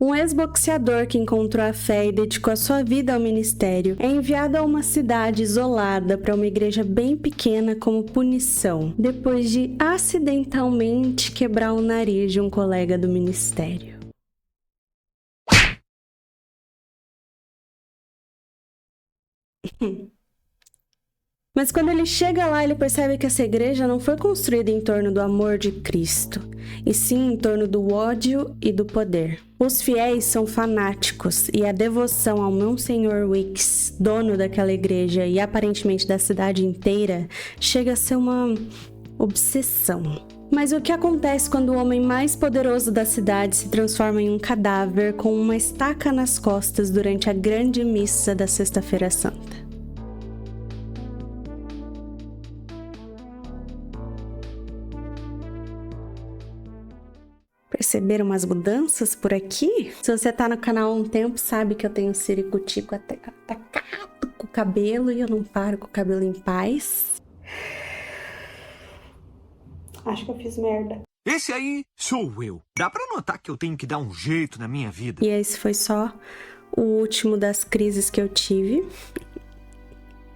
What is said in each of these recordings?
Um ex-boxeador que encontrou a fé e dedicou a sua vida ao ministério é enviado a uma cidade isolada para uma igreja bem pequena como punição, depois de acidentalmente quebrar o nariz de um colega do ministério. Mas quando ele chega lá, ele percebe que essa igreja não foi construída em torno do amor de Cristo, e sim em torno do ódio e do poder. Os fiéis são fanáticos e a devoção ao Monsenhor Wicks, dono daquela igreja e aparentemente da cidade inteira, chega a ser uma obsessão. Mas o que acontece quando o homem mais poderoso da cidade se transforma em um cadáver com uma estaca nas costas durante a grande missa da Sexta-feira Santa? Perceberam umas mudanças por aqui? Se você tá no canal há um tempo, sabe que eu tenho ciricutico até atacado com o cabelo e eu não paro com o cabelo em paz. Acho que eu fiz merda. Esse aí sou eu. Dá pra notar que eu tenho que dar um jeito na minha vida. E esse foi só o último das crises que eu tive.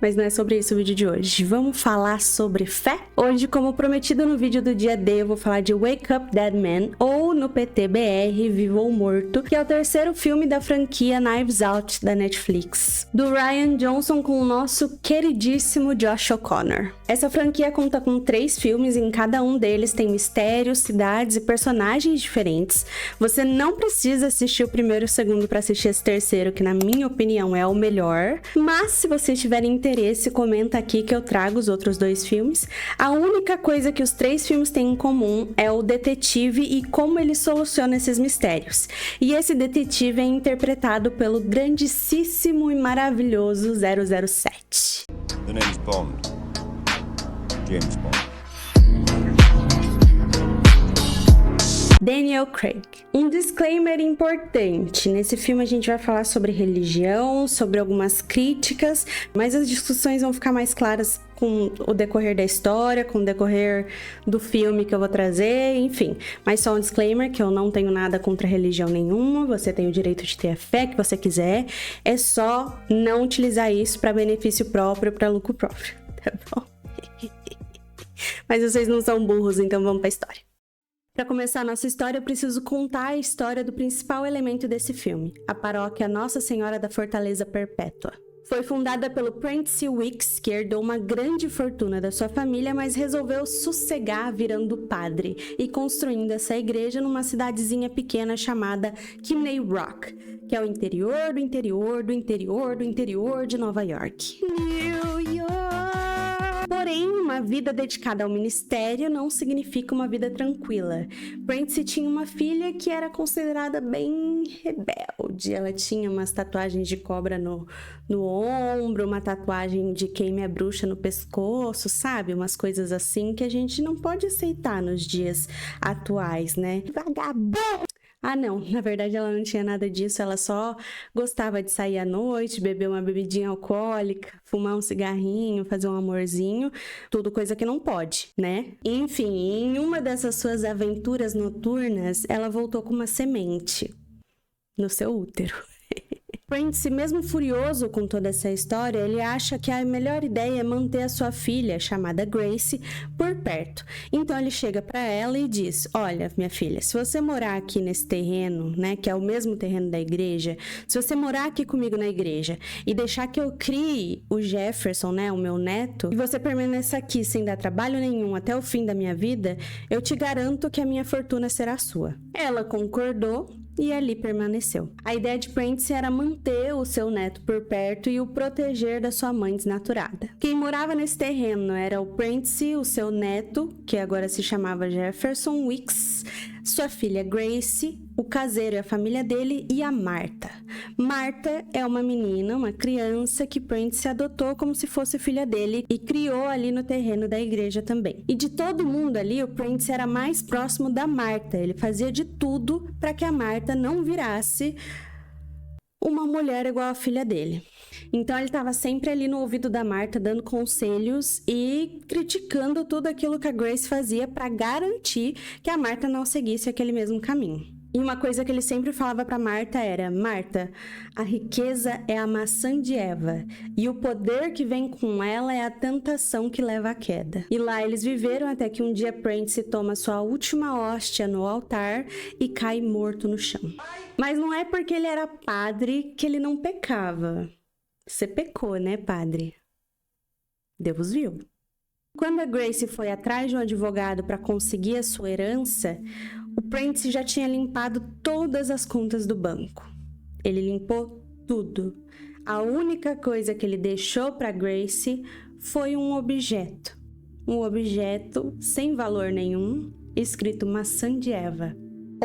Mas não é sobre isso o vídeo de hoje. Vamos falar sobre fé? Hoje, como prometido no vídeo do dia D, eu vou falar de Wake Up Dead Man, ou no PTBR, Vivo ou Morto, que é o terceiro filme da franquia Knives Out da Netflix, do Rian Johnson com o nosso queridíssimo Josh O'Connor. Essa franquia conta com 3 filmes e em cada um deles tem mistérios, cidades e personagens diferentes. Você não precisa assistir o primeiro e o segundo para assistir esse terceiro, que na minha opinião é o melhor, mas se você tiver interesse, comenta aqui que eu trago os outros 2 filmes. A única coisa que os 3 filmes têm em comum é o detetive e como ele soluciona esses mistérios. E esse detetive é interpretado pelo grandíssimo e maravilhoso 007. The name's Bond. James Bond. Daniel Craig. Um disclaimer importante. Nesse filme a gente vai falar sobre religião, sobre algumas críticas, mas as discussões vão ficar mais claras com o decorrer da história, com o decorrer do filme que eu vou trazer, enfim. Mas só um disclaimer que eu não tenho nada contra religião nenhuma, você tem o direito de ter a fé que você quiser, é só não utilizar isso para benefício próprio, para lucro próprio, tá bom? Mas vocês não são burros, então vamos pra história. Para começar a nossa história, eu preciso contar a história do principal elemento desse filme, a paróquia Nossa Senhora da Fortaleza Perpétua. Foi fundada pelo Prentice Wicks, que herdou uma grande fortuna da sua família, mas resolveu sossegar virando padre e construindo essa igreja numa cidadezinha pequena chamada Chimney Rock, que é o interior do interior do interior do interior de Nova York. New York! Porém, uma vida dedicada ao ministério não significa uma vida tranquila. Prentice tinha uma filha que era considerada bem rebelde. Ela tinha umas tatuagens de cobra no ombro, uma tatuagem de queime a bruxa no pescoço, sabe? Umas coisas assim que a gente não pode aceitar nos dias atuais, né? Vagabundo! Ah, não, na verdade ela não tinha nada disso, ela só gostava de sair à noite, beber uma bebidinha alcoólica, fumar um cigarrinho, fazer um amorzinho, tudo coisa que não pode, né? Enfim, em uma dessas suas aventuras noturnas, ela voltou com uma semente no seu útero. Prentice, mesmo furioso com toda essa história, ele acha que a melhor ideia é manter a sua filha, chamada Grace, por perto. Então ele chega para ela e diz: olha, minha filha, se você morar aqui nesse terreno, né, que é o mesmo terreno da igreja, se você morar aqui comigo na igreja e deixar que eu crie o Jefferson, né, o meu neto, e você permaneça aqui sem dar trabalho nenhum até o fim da minha vida, eu te garanto que a minha fortuna será sua. Ela concordou e ali permaneceu. A ideia de Prentice era manter o seu neto por perto e o proteger da sua mãe desnaturada. Quem morava nesse terreno era o Prentice, o seu neto, que agora se chamava Jefferson Wicks, sua filha Grace, o caseiro e a família dele e a Marta. Marta é uma menina, uma criança que Prentice adotou como se fosse filha dele e criou ali no terreno da igreja também. E de todo mundo ali, o Prentice era mais próximo da Marta. Ele fazia de tudo para que a Marta não virasse uma mulher igual a filha dele. Então ele estava sempre ali no ouvido da Marta, dando conselhos e criticando tudo aquilo que a Grace fazia para garantir que a Marta não seguisse aquele mesmo caminho. E uma coisa que ele sempre falava para Marta era: Marta, a riqueza é a maçã de Eva, e o poder que vem com ela é a tentação que leva à queda. E lá eles viveram até que um dia Prentice toma sua última hóstia no altar e cai morto no chão. Mas não é porque ele era padre que ele não pecava. Você pecou, né, padre? Deus viu. Quando a Grace foi atrás de um advogado para conseguir a sua herança, o Prentice já tinha limpado todas as contas do banco. Ele limpou tudo. A única coisa que ele deixou para Grace foi um objeto. Um objeto sem valor nenhum, escrito maçã de Eva.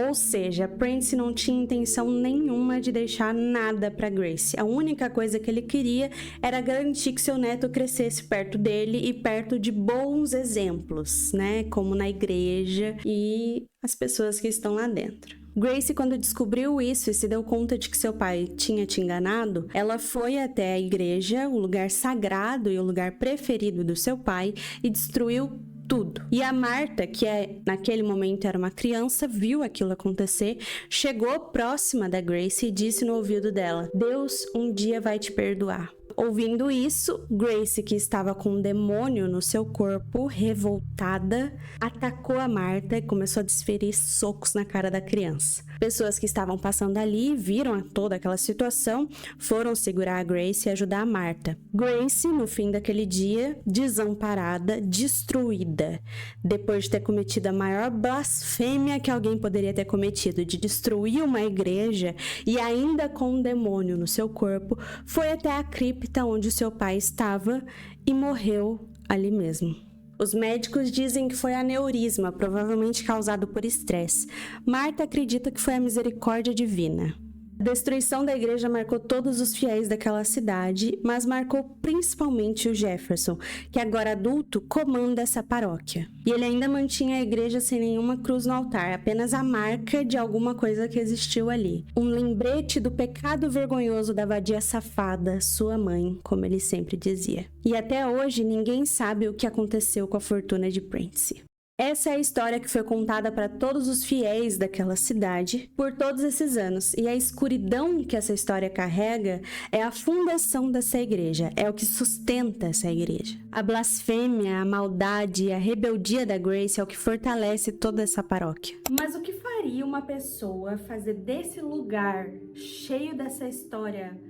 Ou seja, Prentice não tinha intenção nenhuma de deixar nada para Grace. A única coisa que ele queria era garantir que seu neto crescesse perto dele e perto de bons exemplos, né? Como na igreja e as pessoas que estão lá dentro. Grace, quando descobriu isso e se deu conta de que seu pai tinha te enganado, ela foi até a igreja, o lugar sagrado e o lugar preferido do seu pai, e destruiu tudo. E a Marta, que naquele momento era uma criança, viu aquilo acontecer, chegou próxima da Grace e disse no ouvido dela: Deus um dia vai te perdoar. Ouvindo isso, Grace, que estava com um demônio no seu corpo, revoltada, atacou a Marta e começou a desferir socos na cara da criança. Pessoas que estavam passando ali viram toda aquela situação, foram segurar a Grace e ajudar a Marta. Grace, no fim daquele dia, desamparada, destruída, depois de ter cometido a maior blasfêmia que alguém poderia ter cometido, de destruir uma igreja e ainda com um demônio no seu corpo, foi até a cripta onde o seu pai estava e morreu ali mesmo. Os médicos dizem que foi aneurisma, provavelmente causado por estresse. Marta acredita que foi a misericórdia divina. A destruição da igreja marcou todos os fiéis daquela cidade, mas marcou principalmente o Jefferson, que agora adulto comanda essa paróquia. E ele ainda mantinha a igreja sem nenhuma cruz no altar, apenas a marca de alguma coisa que existiu ali. Um lembrete do pecado vergonhoso da vadia safada, sua mãe, como ele sempre dizia. E até hoje ninguém sabe o que aconteceu com a fortuna de Prentice. Essa é a história que foi contada para todos os fiéis daquela cidade por todos esses anos. E a escuridão que essa história carrega é a fundação dessa igreja, é o que sustenta essa igreja. A blasfêmia, a maldade e a rebeldia da Grace é o que fortalece toda essa paróquia. Mas o que faria uma pessoa fazer desse lugar cheio dessa história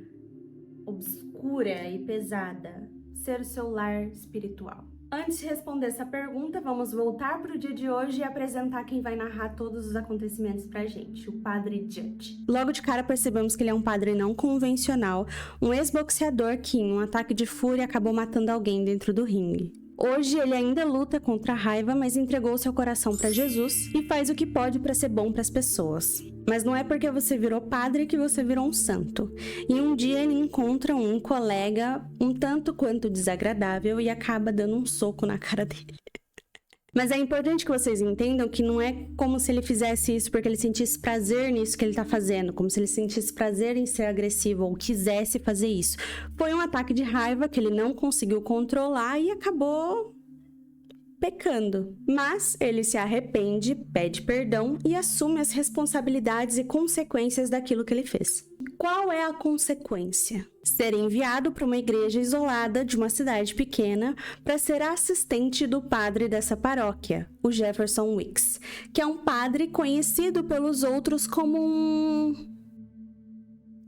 obscura e pesada ser o seu lar espiritual? Antes de responder essa pergunta, vamos voltar para o dia de hoje e apresentar quem vai narrar todos os acontecimentos pra gente, o Padre Judge. Logo de cara percebemos que ele é um padre não convencional, um ex-boxeador que, em um ataque de fúria, acabou matando alguém dentro do ringue. Hoje ele ainda luta contra a raiva, mas entregou seu coração para Jesus e faz o que pode para ser bom para as pessoas. Mas não é porque você virou padre que você virou um santo. E um dia ele encontra um colega um tanto quanto desagradável e acaba dando um soco na cara dele. Mas é importante que vocês entendam que não é como se ele fizesse isso porque ele sentisse prazer nisso que ele tá fazendo, como se ele sentisse prazer em ser agressivo ou quisesse fazer isso. Foi um ataque de raiva que ele não conseguiu controlar e acabou pecando. Mas ele se arrepende, pede perdão e assume as responsabilidades e consequências daquilo que ele fez. Qual é a consequência? Ser enviado para uma igreja isolada de uma cidade pequena para ser assistente do padre dessa paróquia, o Jefferson Wicks, que é um padre conhecido pelos outros como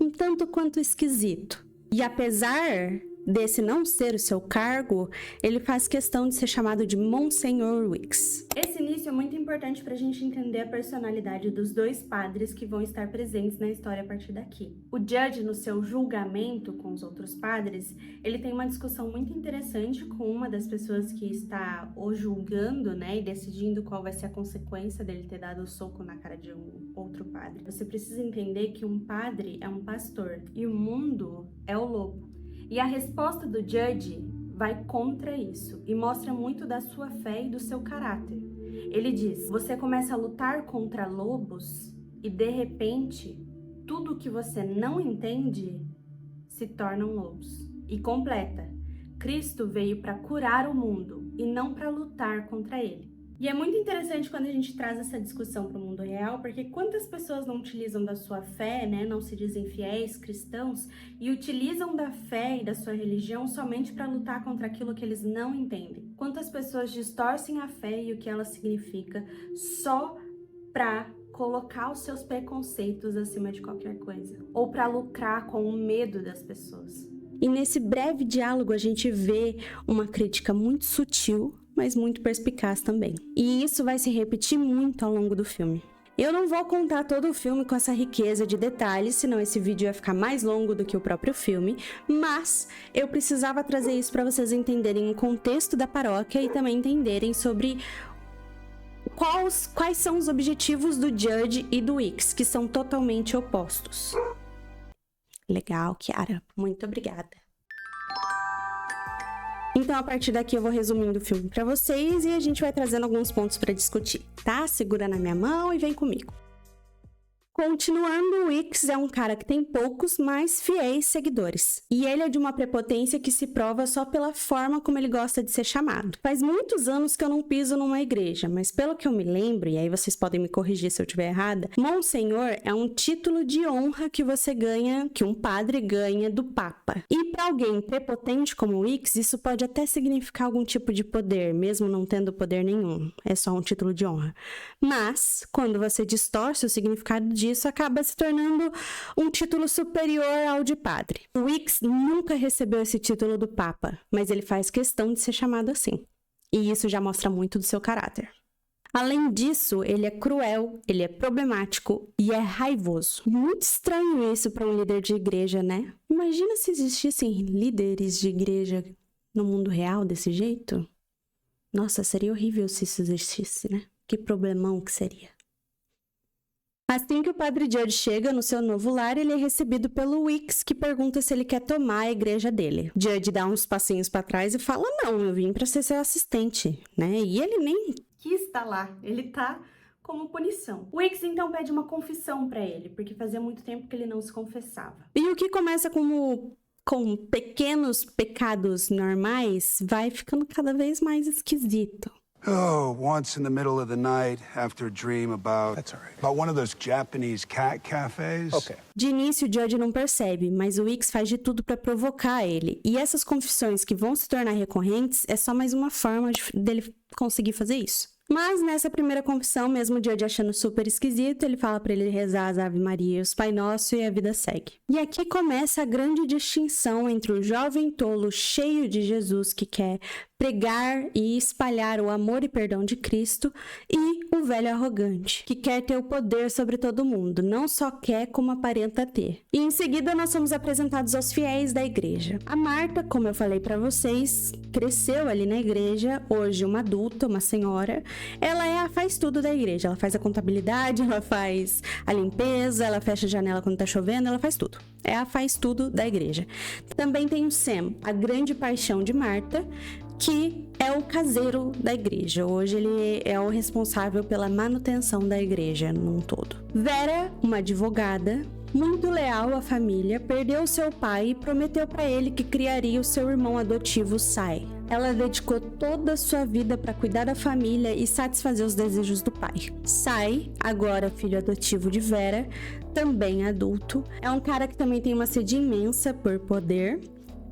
um tanto quanto esquisito. E apesar desse não ser o seu cargo, ele faz questão de ser chamado de Monsenhor Wicks. Esse início é muito importante para a gente entender a personalidade dos dois padres que vão estar presentes na história a partir daqui. O Judge, no seu julgamento com os outros padres, ele tem uma discussão muito interessante com uma das pessoas que está o julgando, né, e decidindo qual vai ser a consequência dele ter dado o soco na cara de um outro padre. Você precisa entender que um padre é um pastor e o mundo é o lobo. E a resposta do Judge vai contra isso e mostra muito da sua fé e do seu caráter. Ele diz: você começa a lutar contra lobos e de repente tudo que você não entende se tornam lobos. E completa: Cristo veio para curar o mundo e não para lutar contra ele. E é muito interessante quando a gente traz essa discussão para o mundo real, porque quantas pessoas não utilizam da sua fé, né, não se dizem fiéis, cristãos, e utilizam da fé e da sua religião somente para lutar contra aquilo que eles não entendem? Quantas pessoas distorcem a fé e o que ela significa só para colocar os seus preconceitos acima de qualquer coisa, ou para lucrar com o medo das pessoas? E nesse breve diálogo a gente vê uma crítica muito sutil, mas muito perspicaz também. E isso vai se repetir muito ao longo do filme. Eu não vou contar todo o filme com essa riqueza de detalhes, senão esse vídeo ia ficar mais longo do que o próprio filme, mas eu precisava trazer isso para vocês entenderem o contexto da paróquia e também entenderem sobre quais são os objetivos do Judge e do Weeks, que são totalmente opostos. Legal, Kiara. Muito obrigada. Então, a partir daqui, eu vou resumindo o filme pra vocês e a gente vai trazendo alguns pontos pra discutir, tá? Segura na minha mão e vem comigo. Continuando, o Weeks é um cara que tem poucos, mas fiéis seguidores. E ele é de uma prepotência que se prova só pela forma como ele gosta de ser chamado. Faz muitos anos que eu não piso numa igreja, mas pelo que eu me lembro, e aí vocês podem me corrigir se eu estiver errada, Monsenhor é um título de honra que você ganha, que um padre ganha do Papa. E para alguém prepotente como o Weeks, isso pode até significar algum tipo de poder, mesmo não tendo poder nenhum. É só um título de honra. Mas, quando você distorce o significado disso, acaba se tornando um título superior ao de padre. O Weeks nunca recebeu esse título do Papa, mas ele faz questão de ser chamado assim. E isso já mostra muito do seu caráter. Além disso, ele é cruel, ele é problemático e é raivoso. Muito estranho isso para um líder de igreja, né? Imagina se existissem líderes de igreja no mundo real desse jeito. Nossa, seria horrível se isso existisse, né? Que problemão que seria. Assim que o padre Judge chega no seu novo lar, ele é recebido pelo Weeks, que pergunta se ele quer tomar a igreja dele. Judge dá uns passinhos para trás e fala, não, eu vim para ser seu assistente, né? E ele nem quis estar lá, ele tá como punição. O Weeks então pede uma confissão para ele, porque fazia muito tempo que ele não se confessava. E o que começa com pequenos pecados normais, vai ficando cada vez mais esquisito. Oh, once in the middle of the night, after a dream about... That's all right. About one of those Japanese cat cafes. Okay. De início, o Judge não percebe, mas o Weeks faz de tudo pra provocar ele. E essas confissões que vão se tornar recorrentes é só mais uma forma dele conseguir fazer isso. Mas nessa primeira confissão, mesmo o Judge achando super esquisito, ele fala pra ele rezar as Ave Maria e os Pai Nosso e a vida segue. E aqui começa a grande distinção entre o jovem tolo cheio de Jesus que quer pregar e espalhar o amor e perdão de Cristo e o velho arrogante, que quer ter o poder sobre todo mundo, não só quer como aparenta ter. E em seguida nós somos apresentados aos fiéis da igreja. A Marta, como eu falei pra vocês, cresceu ali na igreja, hoje uma adulta, uma senhora. Ela é a faz-tudo da igreja, ela faz a contabilidade, ela faz a limpeza, ela fecha a janela quando tá chovendo, ela faz tudo. É a faz-tudo da igreja. Também tem o Sam, a grande paixão de Marta, que é o caseiro da igreja. Hoje ele é o responsável pela manutenção da igreja num todo. Vera, uma advogada, muito leal à família, perdeu seu pai e prometeu para ele que criaria o seu irmão adotivo, Sai. Ela dedicou toda a sua vida para cuidar da família e satisfazer os desejos do pai. Sai, agora filho adotivo de Vera, também adulto, é um cara que também tem uma sede imensa por poder.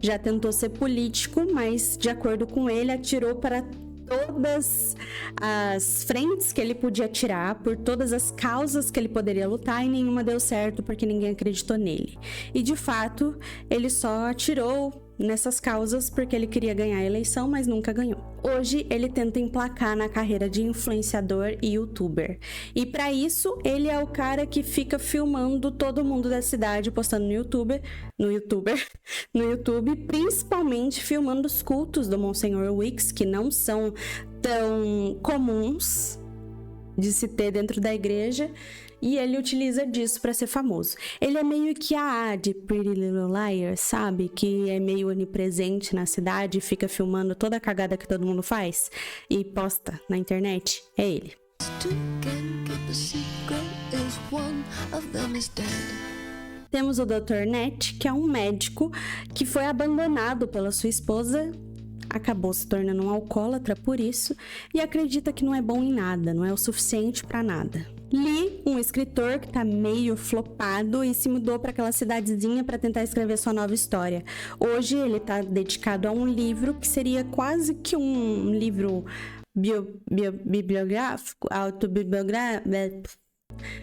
Já tentou ser político, mas, de acordo com ele, atirou para todas as frentes que ele podia atirar, por todas as causas que ele poderia lutar, e nenhuma deu certo porque ninguém acreditou nele. E, de fato, ele só atirou nessas causas porque ele queria ganhar a eleição, mas nunca ganhou. Hoje, ele tenta emplacar na carreira de influenciador e youtuber. E para isso, ele é o cara que fica filmando todo mundo da cidade, postando no YouTube, principalmente filmando os cultos do Monsenhor Weeks, que não são tão comuns de se ter dentro da igreja, e ele utiliza disso pra ser famoso. Ele é meio que a de Pretty Little Liars, sabe? Que é meio onipresente na cidade e fica filmando toda a cagada que todo mundo faz e posta na internet. É ele. Temos o Dr. Nett, que é um médico que foi abandonado pela sua esposa acabou se tornando um alcoólatra por isso e acredita que não é bom em nada, não é o suficiente para nada. Lee, um escritor que tá meio flopado e se mudou para aquela cidadezinha para tentar escrever sua nova história. Hoje ele tá dedicado a um livro que seria quase que um livro bibliográfico, autobibliográfico,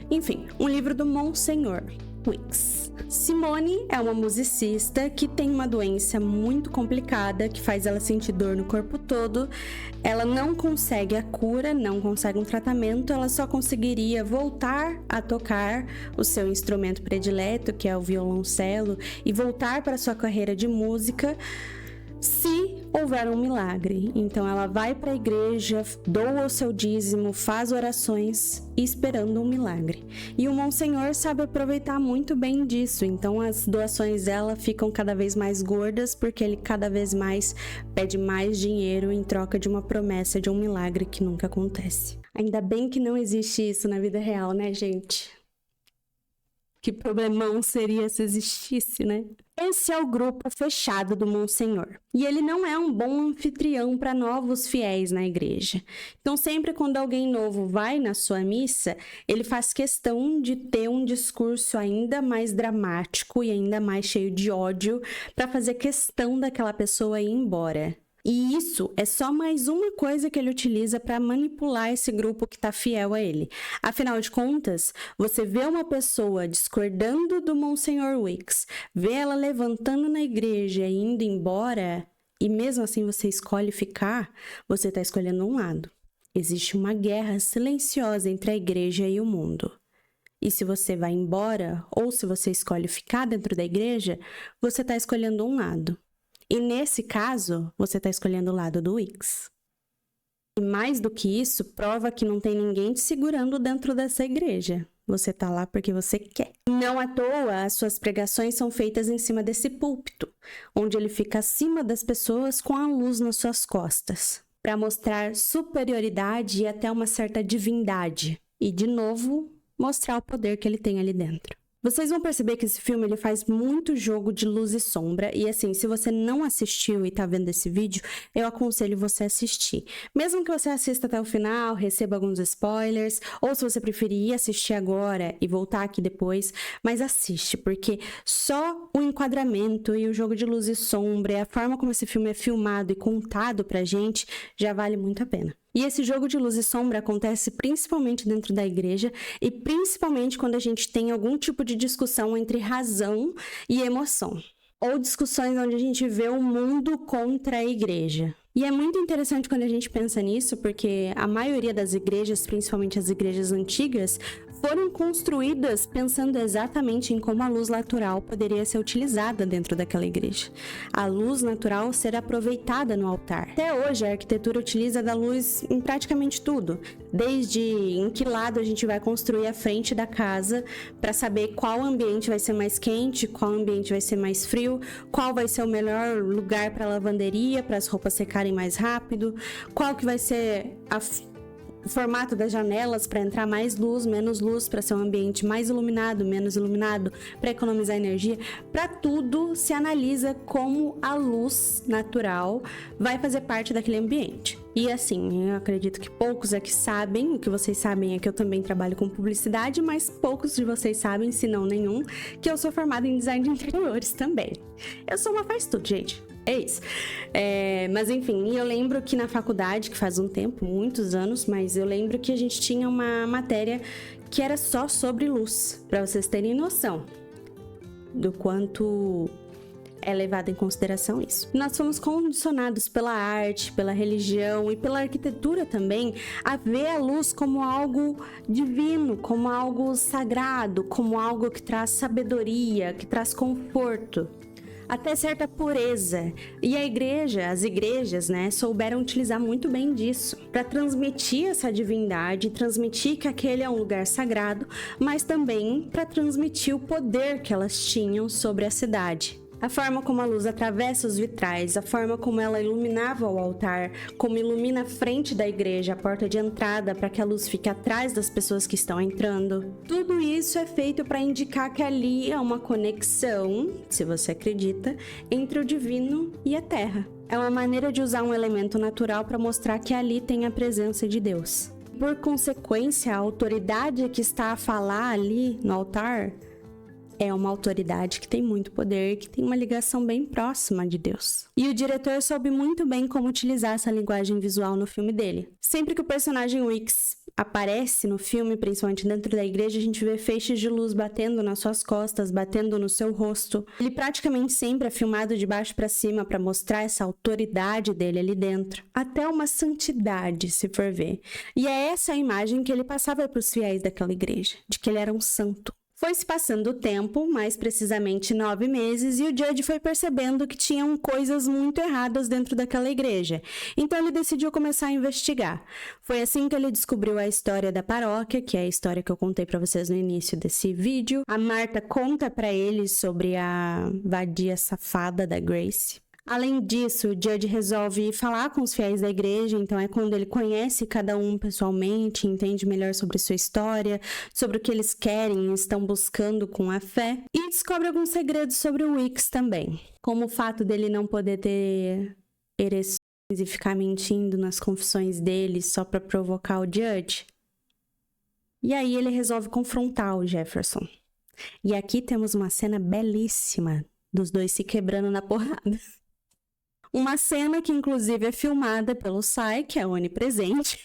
enfim, um livro do Monsenhor Wicks. Simone é uma musicista que tem uma doença muito complicada que faz ela sentir dor no corpo todo. Ela não consegue a cura, não consegue um tratamento, ela só conseguiria voltar a tocar o seu instrumento predileto, que é o violoncelo, e voltar para sua carreira de música se houver um milagre. Então ela vai para a igreja, doa o seu dízimo, faz orações esperando um milagre. E o Monsenhor sabe aproveitar muito bem disso, então as doações dela ficam cada vez mais gordas porque ele cada vez mais pede mais dinheiro em troca de uma promessa de um milagre que nunca acontece. Ainda bem que não existe isso na vida real, né, gente? Que problemão seria se existisse, né? Esse é o grupo fechado do Monsenhor. E ele não é um bom anfitrião para novos fiéis na igreja. Então, sempre quando alguém novo vai na sua missa, ele faz questão de ter um discurso ainda mais dramático e ainda mais cheio de ódio para fazer questão daquela pessoa ir embora. E isso é só mais uma coisa que ele utiliza para manipular esse grupo que está fiel a ele. Afinal de contas, você vê uma pessoa discordando do Monsenhor Wicks, vê ela levantando na igreja e indo embora, e mesmo assim você escolhe ficar, você está escolhendo um lado. Existe uma guerra silenciosa entre a igreja e o mundo. E se você vai embora, ou se você escolhe ficar dentro da igreja, você está escolhendo um lado. E nesse caso, você está escolhendo o lado do Wicks. E mais do que isso, prova que não tem ninguém te segurando dentro dessa igreja. Você está lá porque você quer. Não à toa, as suas pregações são feitas em cima desse púlpito, onde ele fica acima das pessoas com a luz nas suas costas, para mostrar superioridade e até uma certa divindade. E, de novo, mostrar o poder que ele tem ali dentro. Vocês vão perceber que esse filme ele faz muito jogo de luz e sombra. E assim, se você não assistiu e tá vendo esse vídeo, eu aconselho você a assistir. Mesmo que você assista até o final, receba alguns spoilers, ou se você preferir assistir agora e voltar aqui depois, mas assiste, porque só o enquadramento e o jogo de luz e sombra e a forma como esse filme é filmado e contado pra gente já vale muito a pena. E esse jogo de luz e sombra acontece principalmente dentro da igreja e principalmente quando a gente tem algum tipo de discussão entre razão e emoção. Ou discussões onde a gente vê o mundo contra a igreja. E é muito interessante quando a gente pensa nisso, porque a maioria das igrejas, principalmente as igrejas antigas, foram construídas pensando exatamente em como a luz natural poderia ser utilizada dentro daquela igreja. A luz natural ser aproveitada no altar. Até hoje, a arquitetura utiliza da luz em praticamente tudo. Desde em que lado a gente vai construir a frente da casa, para saber qual ambiente vai ser mais quente, qual ambiente vai ser mais frio, qual vai ser o melhor lugar para a lavanderia, para as roupas secarem mais rápido, qual que vai ser o formato das janelas para entrar mais luz, menos luz, para ser um ambiente mais iluminado, menos iluminado, para economizar energia. Para tudo se analisa como a luz natural vai fazer parte daquele ambiente. E assim, eu acredito que poucos aqui sabem, o que vocês sabem é que eu também trabalho com publicidade, mas poucos de vocês sabem, se não nenhum, que eu sou formada em design de interiores também. Eu sou uma faz tudo, gente. É isso. Mas enfim, eu lembro que na faculdade, que faz um tempo, muitos anos, mas eu lembro que a gente tinha uma matéria que era só sobre luz, para vocês terem noção do quanto é levado em consideração isso. Nós fomos condicionados pela arte, pela religião e pela arquitetura também a ver a luz como algo divino, como algo sagrado, como algo que traz sabedoria, que traz conforto, até certa pureza. E a igreja, as igrejas, né, souberam utilizar muito bem disso para transmitir essa divindade, transmitir que aquele é um lugar sagrado, mas também para transmitir o poder que elas tinham sobre a cidade. A forma como a luz atravessa os vitrais, a forma como ela iluminava o altar, como ilumina a frente da igreja, a porta de entrada para que a luz fique atrás das pessoas que estão entrando. Tudo isso é feito para indicar que ali é uma conexão, se você acredita, entre o divino e a terra. É uma maneira de usar um elemento natural para mostrar que ali tem a presença de Deus. Por consequência, a autoridade que está a falar ali no altar é uma autoridade que tem muito poder, que tem uma ligação bem próxima de Deus. E o diretor soube muito bem como utilizar essa linguagem visual no filme dele. Sempre que o personagem Wicks aparece no filme, principalmente dentro da igreja, a gente vê feixes de luz batendo nas suas costas, batendo no seu rosto. Ele praticamente sempre é filmado de baixo para cima para mostrar essa autoridade dele ali dentro. Até uma santidade, se for ver. E é essa a imagem que ele passava para os fiéis daquela igreja, de que ele era um santo. Foi se passando o tempo, mais precisamente 9 meses, e o Judge foi percebendo que tinham coisas muito erradas dentro daquela igreja. Então ele decidiu começar a investigar. Foi assim que ele descobriu a história da paróquia, que é a história que eu contei para vocês no início desse vídeo. A Marta conta para ele sobre a vadia safada da Grace. Além disso, o Judge resolve falar com os fiéis da igreja, então é quando ele conhece cada um pessoalmente, entende melhor sobre sua história, sobre o que eles querem e estão buscando com a fé, e descobre alguns segredos sobre o Wicks também, como o fato dele não poder ter ereções e ficar mentindo nas confissões dele só para provocar o Judge. E aí ele resolve confrontar o Jefferson. E aqui temos uma cena belíssima dos dois se quebrando na porrada. Uma cena que, inclusive, é filmada pelo Sai, que é onipresente,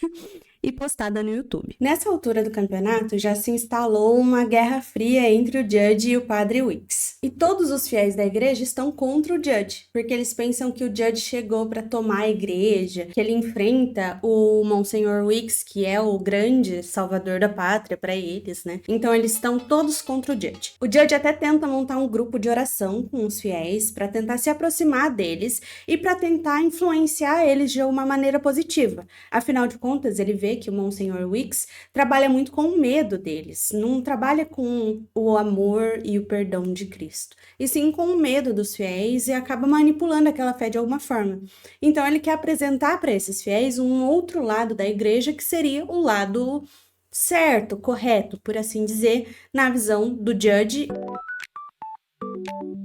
e postada no YouTube. Nessa altura do campeonato, já se instalou uma guerra fria entre o Judge e o padre Wicks. E todos os fiéis da igreja estão contra o Judge, porque eles pensam que o Judge chegou para tomar a igreja, que ele enfrenta o Monsenhor Wicks, que é o grande salvador da pátria para eles, né? Então eles estão todos contra o Judge. O Judge até tenta montar um grupo de oração com os fiéis para tentar se aproximar deles e para tentar influenciar eles de uma maneira positiva. Afinal de contas, ele vê que o Monsenhor Wicks trabalha muito com o medo deles, não trabalha com o amor e o perdão de Cristo, e sim com o medo dos fiéis e acaba manipulando aquela fé de alguma forma. Então ele quer apresentar para esses fiéis um outro lado da igreja que seria o lado certo, correto, por assim dizer, na visão do Judge.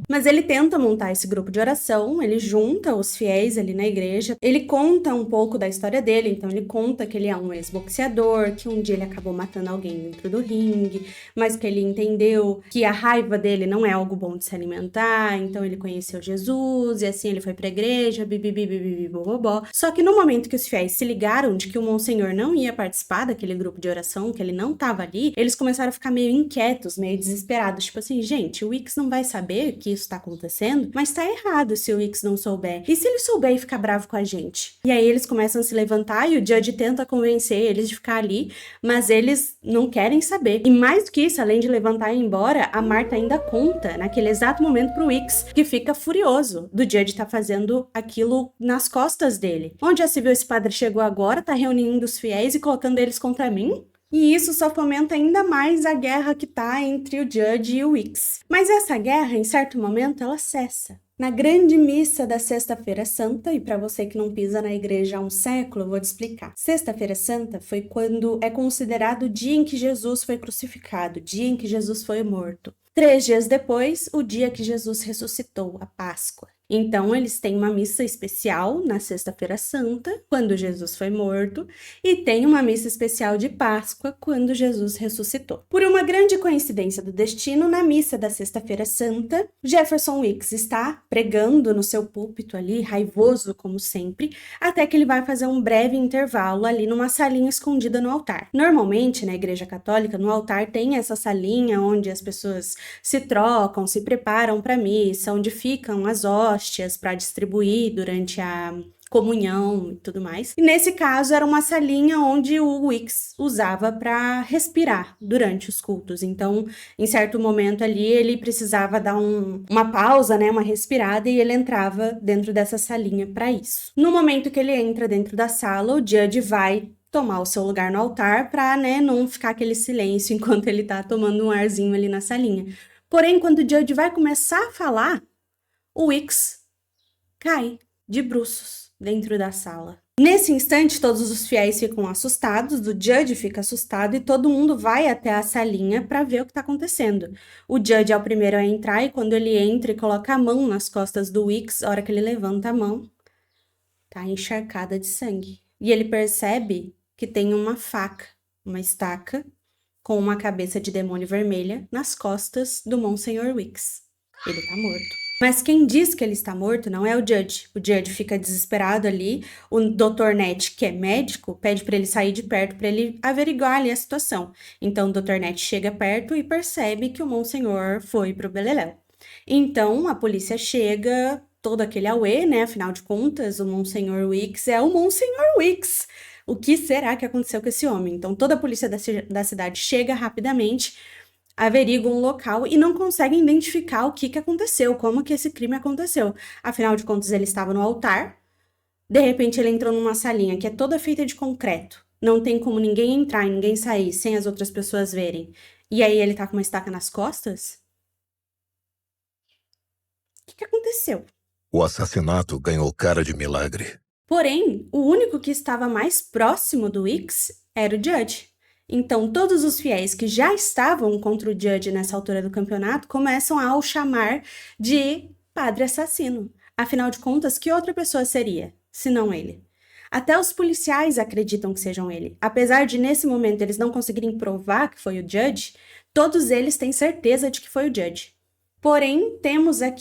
Mas ele tenta montar esse grupo de oração, ele junta os fiéis ali na igreja, ele conta um pouco da história dele, então ele conta que ele é um ex-boxeador, que um dia ele acabou matando alguém dentro do ringue, mas que ele entendeu que a raiva dele não é algo bom de se alimentar, então ele conheceu Jesus, e assim ele foi pra igreja, bibibibibibobobó. Só que no momento que os fiéis se ligaram de que o Monsenhor não ia participar daquele grupo de oração, que ele não tava ali, eles começaram a ficar meio inquietos, meio desesperados, tipo assim, gente, o Wicks não vai saber que isso tá acontecendo, mas tá errado se o Wicks não souber. E se ele souber e ficar bravo com a gente? E aí eles começam a se levantar e o Judge tenta convencer eles de ficar ali, mas eles não querem saber. E mais do que isso, além de levantar e ir embora, a Marta ainda conta, naquele exato momento, pro Wicks, que fica furioso do Judge tá fazendo aquilo nas costas dele. Onde já se viu esse padre chegou agora, tá reunindo os fiéis e colocando eles contra mim? E isso só fomenta ainda mais a guerra que tá entre o Judge e o Wicks. Mas essa guerra, em certo momento, ela cessa. Na grande missa da Sexta-feira Santa, e para você que não pisa na igreja há um século, eu vou te explicar. Sexta-feira Santa foi quando é considerado o dia em que Jesus foi crucificado, o dia em que Jesus foi morto. 3 dias depois, o dia que Jesus ressuscitou, a Páscoa. Então, eles têm uma missa especial na Sexta-feira Santa, quando Jesus foi morto, e tem uma missa especial de Páscoa, quando Jesus ressuscitou. Por uma grande coincidência do destino, na missa da Sexta-feira Santa, Jefferson Wicks está pregando no seu púlpito ali, raivoso como sempre, até que ele vai fazer um breve intervalo ali numa salinha escondida no altar. Normalmente, na Igreja Católica, no altar tem essa salinha onde as pessoas se trocam, se preparam para a missa, onde ficam as hóstias para distribuir durante a comunhão e tudo mais. E nesse caso era uma salinha onde o Wicks usava para respirar durante os cultos. Então, em certo momento ali, ele precisava dar uma pausa, né, uma respirada, e ele entrava dentro dessa salinha para isso. No momento que ele entra dentro da sala, o Judge vai tomar o seu lugar no altar para, né, não ficar aquele silêncio enquanto ele tá tomando um arzinho ali na salinha. Porém, quando o Judge vai começar a falar, o Wicks cai de bruços dentro da sala. Nesse instante, todos os fiéis ficam assustados, o Judge fica assustado e todo mundo vai até a salinha para ver o que está acontecendo. O Judge é o primeiro a entrar e quando ele entra e coloca a mão nas costas do Wicks, a hora que ele levanta a mão, tá encharcada de sangue. E ele percebe que tem uma faca, uma estaca, com uma cabeça de demônio vermelha nas costas do Monsenhor Wicks. Ele tá morto. Mas quem diz que ele está morto não é o Judge. O Judge fica desesperado ali. O Dr. Nett, que é médico, pede para ele sair de perto para ele averiguar ali a situação. Então o Dr. Nett chega perto e percebe que o Monsenhor foi pro beleléu. Então a polícia chega, todo aquele auê, né? Afinal de contas, o Monsenhor Wicks é o Monsenhor Wicks. O que será que aconteceu com esse homem? Então toda a polícia da cidade chega rapidamente, averigua um local e não conseguem identificar o que aconteceu, como que esse crime aconteceu. Afinal de contas, ele estava no altar, de repente ele entrou numa salinha que é toda feita de concreto, não tem como ninguém entrar e ninguém sair sem as outras pessoas verem. E aí ele tá com uma estaca nas costas? O que aconteceu? O assassinato ganhou cara de milagre. Porém, o único que estava mais próximo do Wicks era o Judge. Então, todos os fiéis que já estavam contra o Judge nessa altura do campeonato começam a o chamar de padre assassino. Afinal de contas, que outra pessoa seria, se não ele? Até os policiais acreditam que sejam ele. Apesar de, nesse momento, eles não conseguirem provar que foi o Judge, todos eles têm certeza de que foi o Judge. Porém,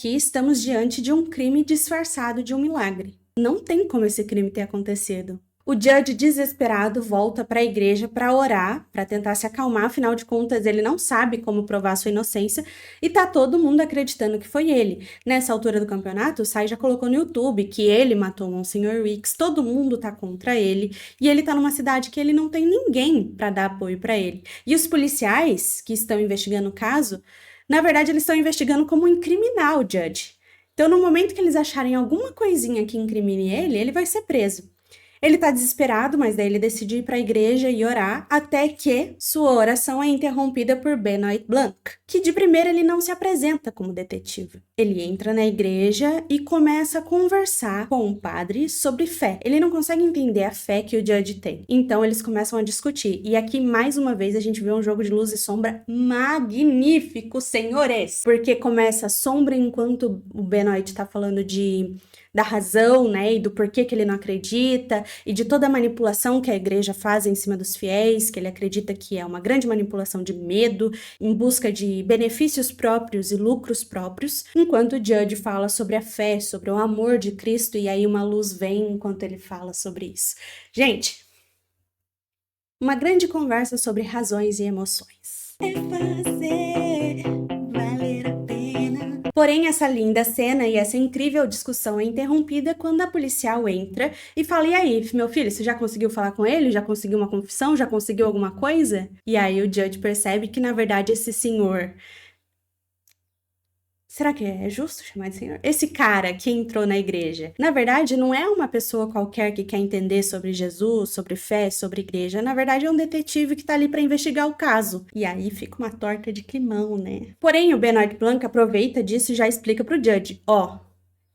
estamos diante de um crime disfarçado de um milagre. Não tem como esse crime ter acontecido. O Judge, desesperado, volta para a igreja para orar, para tentar se acalmar, afinal de contas ele não sabe como provar sua inocência e tá todo mundo acreditando que foi ele. Nessa altura do campeonato, o Sai já colocou no YouTube que ele matou o Monsenhor Wicks, todo mundo tá contra ele e ele tá numa cidade que ele não tem ninguém para dar apoio para ele. E os policiais que estão investigando o caso, na verdade eles estão investigando como incriminar o Judge. Então no momento que eles acharem alguma coisinha que incrimine ele vai ser preso. Ele tá desesperado, mas daí ele decide ir para a igreja e orar, até que sua oração é interrompida por Benoit Blanc, que de primeira ele não se apresenta como detetive. Ele entra na igreja e começa a conversar com o padre sobre fé. Ele não consegue entender a fé que o Judge tem. Então eles começam a discutir. E aqui, mais uma vez, a gente vê um jogo de luz e sombra magnífico, senhores! Porque começa a sombra enquanto o Benoit tá falando da razão, né, e do porquê que ele não acredita, e de toda a manipulação que a igreja faz em cima dos fiéis, que ele acredita que é uma grande manipulação de medo, em busca de benefícios próprios e lucros próprios, enquanto o Judge fala sobre a fé, sobre o amor de Cristo, e aí uma luz vem enquanto ele fala sobre isso. Gente, uma grande conversa sobre razões e emoções. É fazer valer a pena. Porém, essa linda cena e essa incrível discussão é interrompida quando a policial entra e fala: e aí, meu filho, você já conseguiu falar com ele? Já conseguiu uma confissão? Já conseguiu alguma coisa? E aí o Judge percebe que, na verdade, esse senhor... Será que é justo chamar de senhor? Esse cara que entrou na igreja, na verdade, não é uma pessoa qualquer que quer entender sobre Jesus, sobre fé, sobre igreja. Na verdade, é um detetive que tá ali para investigar o caso. E aí fica uma torta de climão, né? Porém, o Benoit Blanc aproveita disso e já explica pro Judge: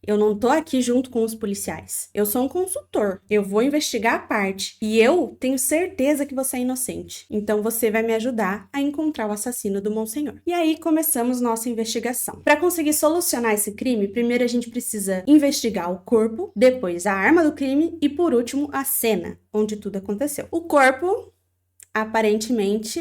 eu não tô aqui junto com os policiais. Eu sou um consultor. Eu vou investigar a parte. E eu tenho certeza que você é inocente. Então você vai me ajudar a encontrar o assassino do Monsenhor. E aí começamos nossa investigação. Para conseguir solucionar esse crime, primeiro a gente precisa investigar o corpo, depois a arma do crime e por último a cena onde tudo aconteceu. O corpo, aparentemente...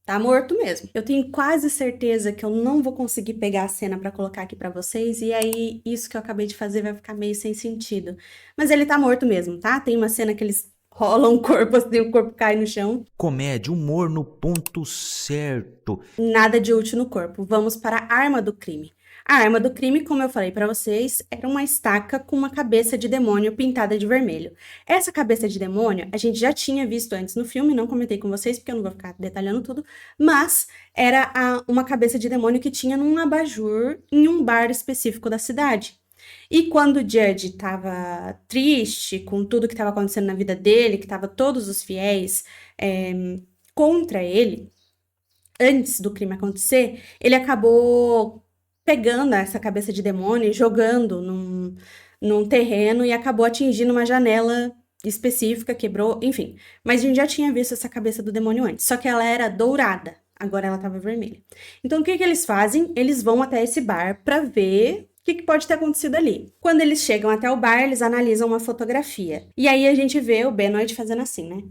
tá morto mesmo. Eu tenho quase certeza que eu não vou conseguir pegar a cena pra colocar aqui pra vocês, e aí isso que eu acabei de fazer vai ficar meio sem sentido. Mas ele tá morto mesmo, tá? Tem uma cena que eles rolam o corpo assim, o corpo cai no chão. Comédia, humor no ponto certo. Nada de útil no corpo. Vamos para a arma do crime. A arma do crime, como eu falei pra vocês, era uma estaca com uma cabeça de demônio pintada de vermelho. Essa cabeça de demônio a gente já tinha visto antes no filme, não comentei com vocês porque eu não vou ficar detalhando tudo, mas era uma cabeça de demônio que tinha num abajur em um bar específico da cidade. E quando o Judge estava triste com tudo que estava acontecendo na vida dele, que estava todos os fiéis contra ele, antes do crime acontecer, ele acabou pegando essa cabeça de demônio e jogando num terreno e acabou atingindo uma janela específica, quebrou, enfim. Mas a gente já tinha visto essa cabeça do demônio antes, só que ela era dourada, agora ela estava vermelha. Então o que eles fazem? Eles vão até esse bar para ver o que pode ter acontecido ali. Quando eles chegam até o bar, eles analisam uma fotografia. E aí a gente vê o Benoit fazendo assim, né?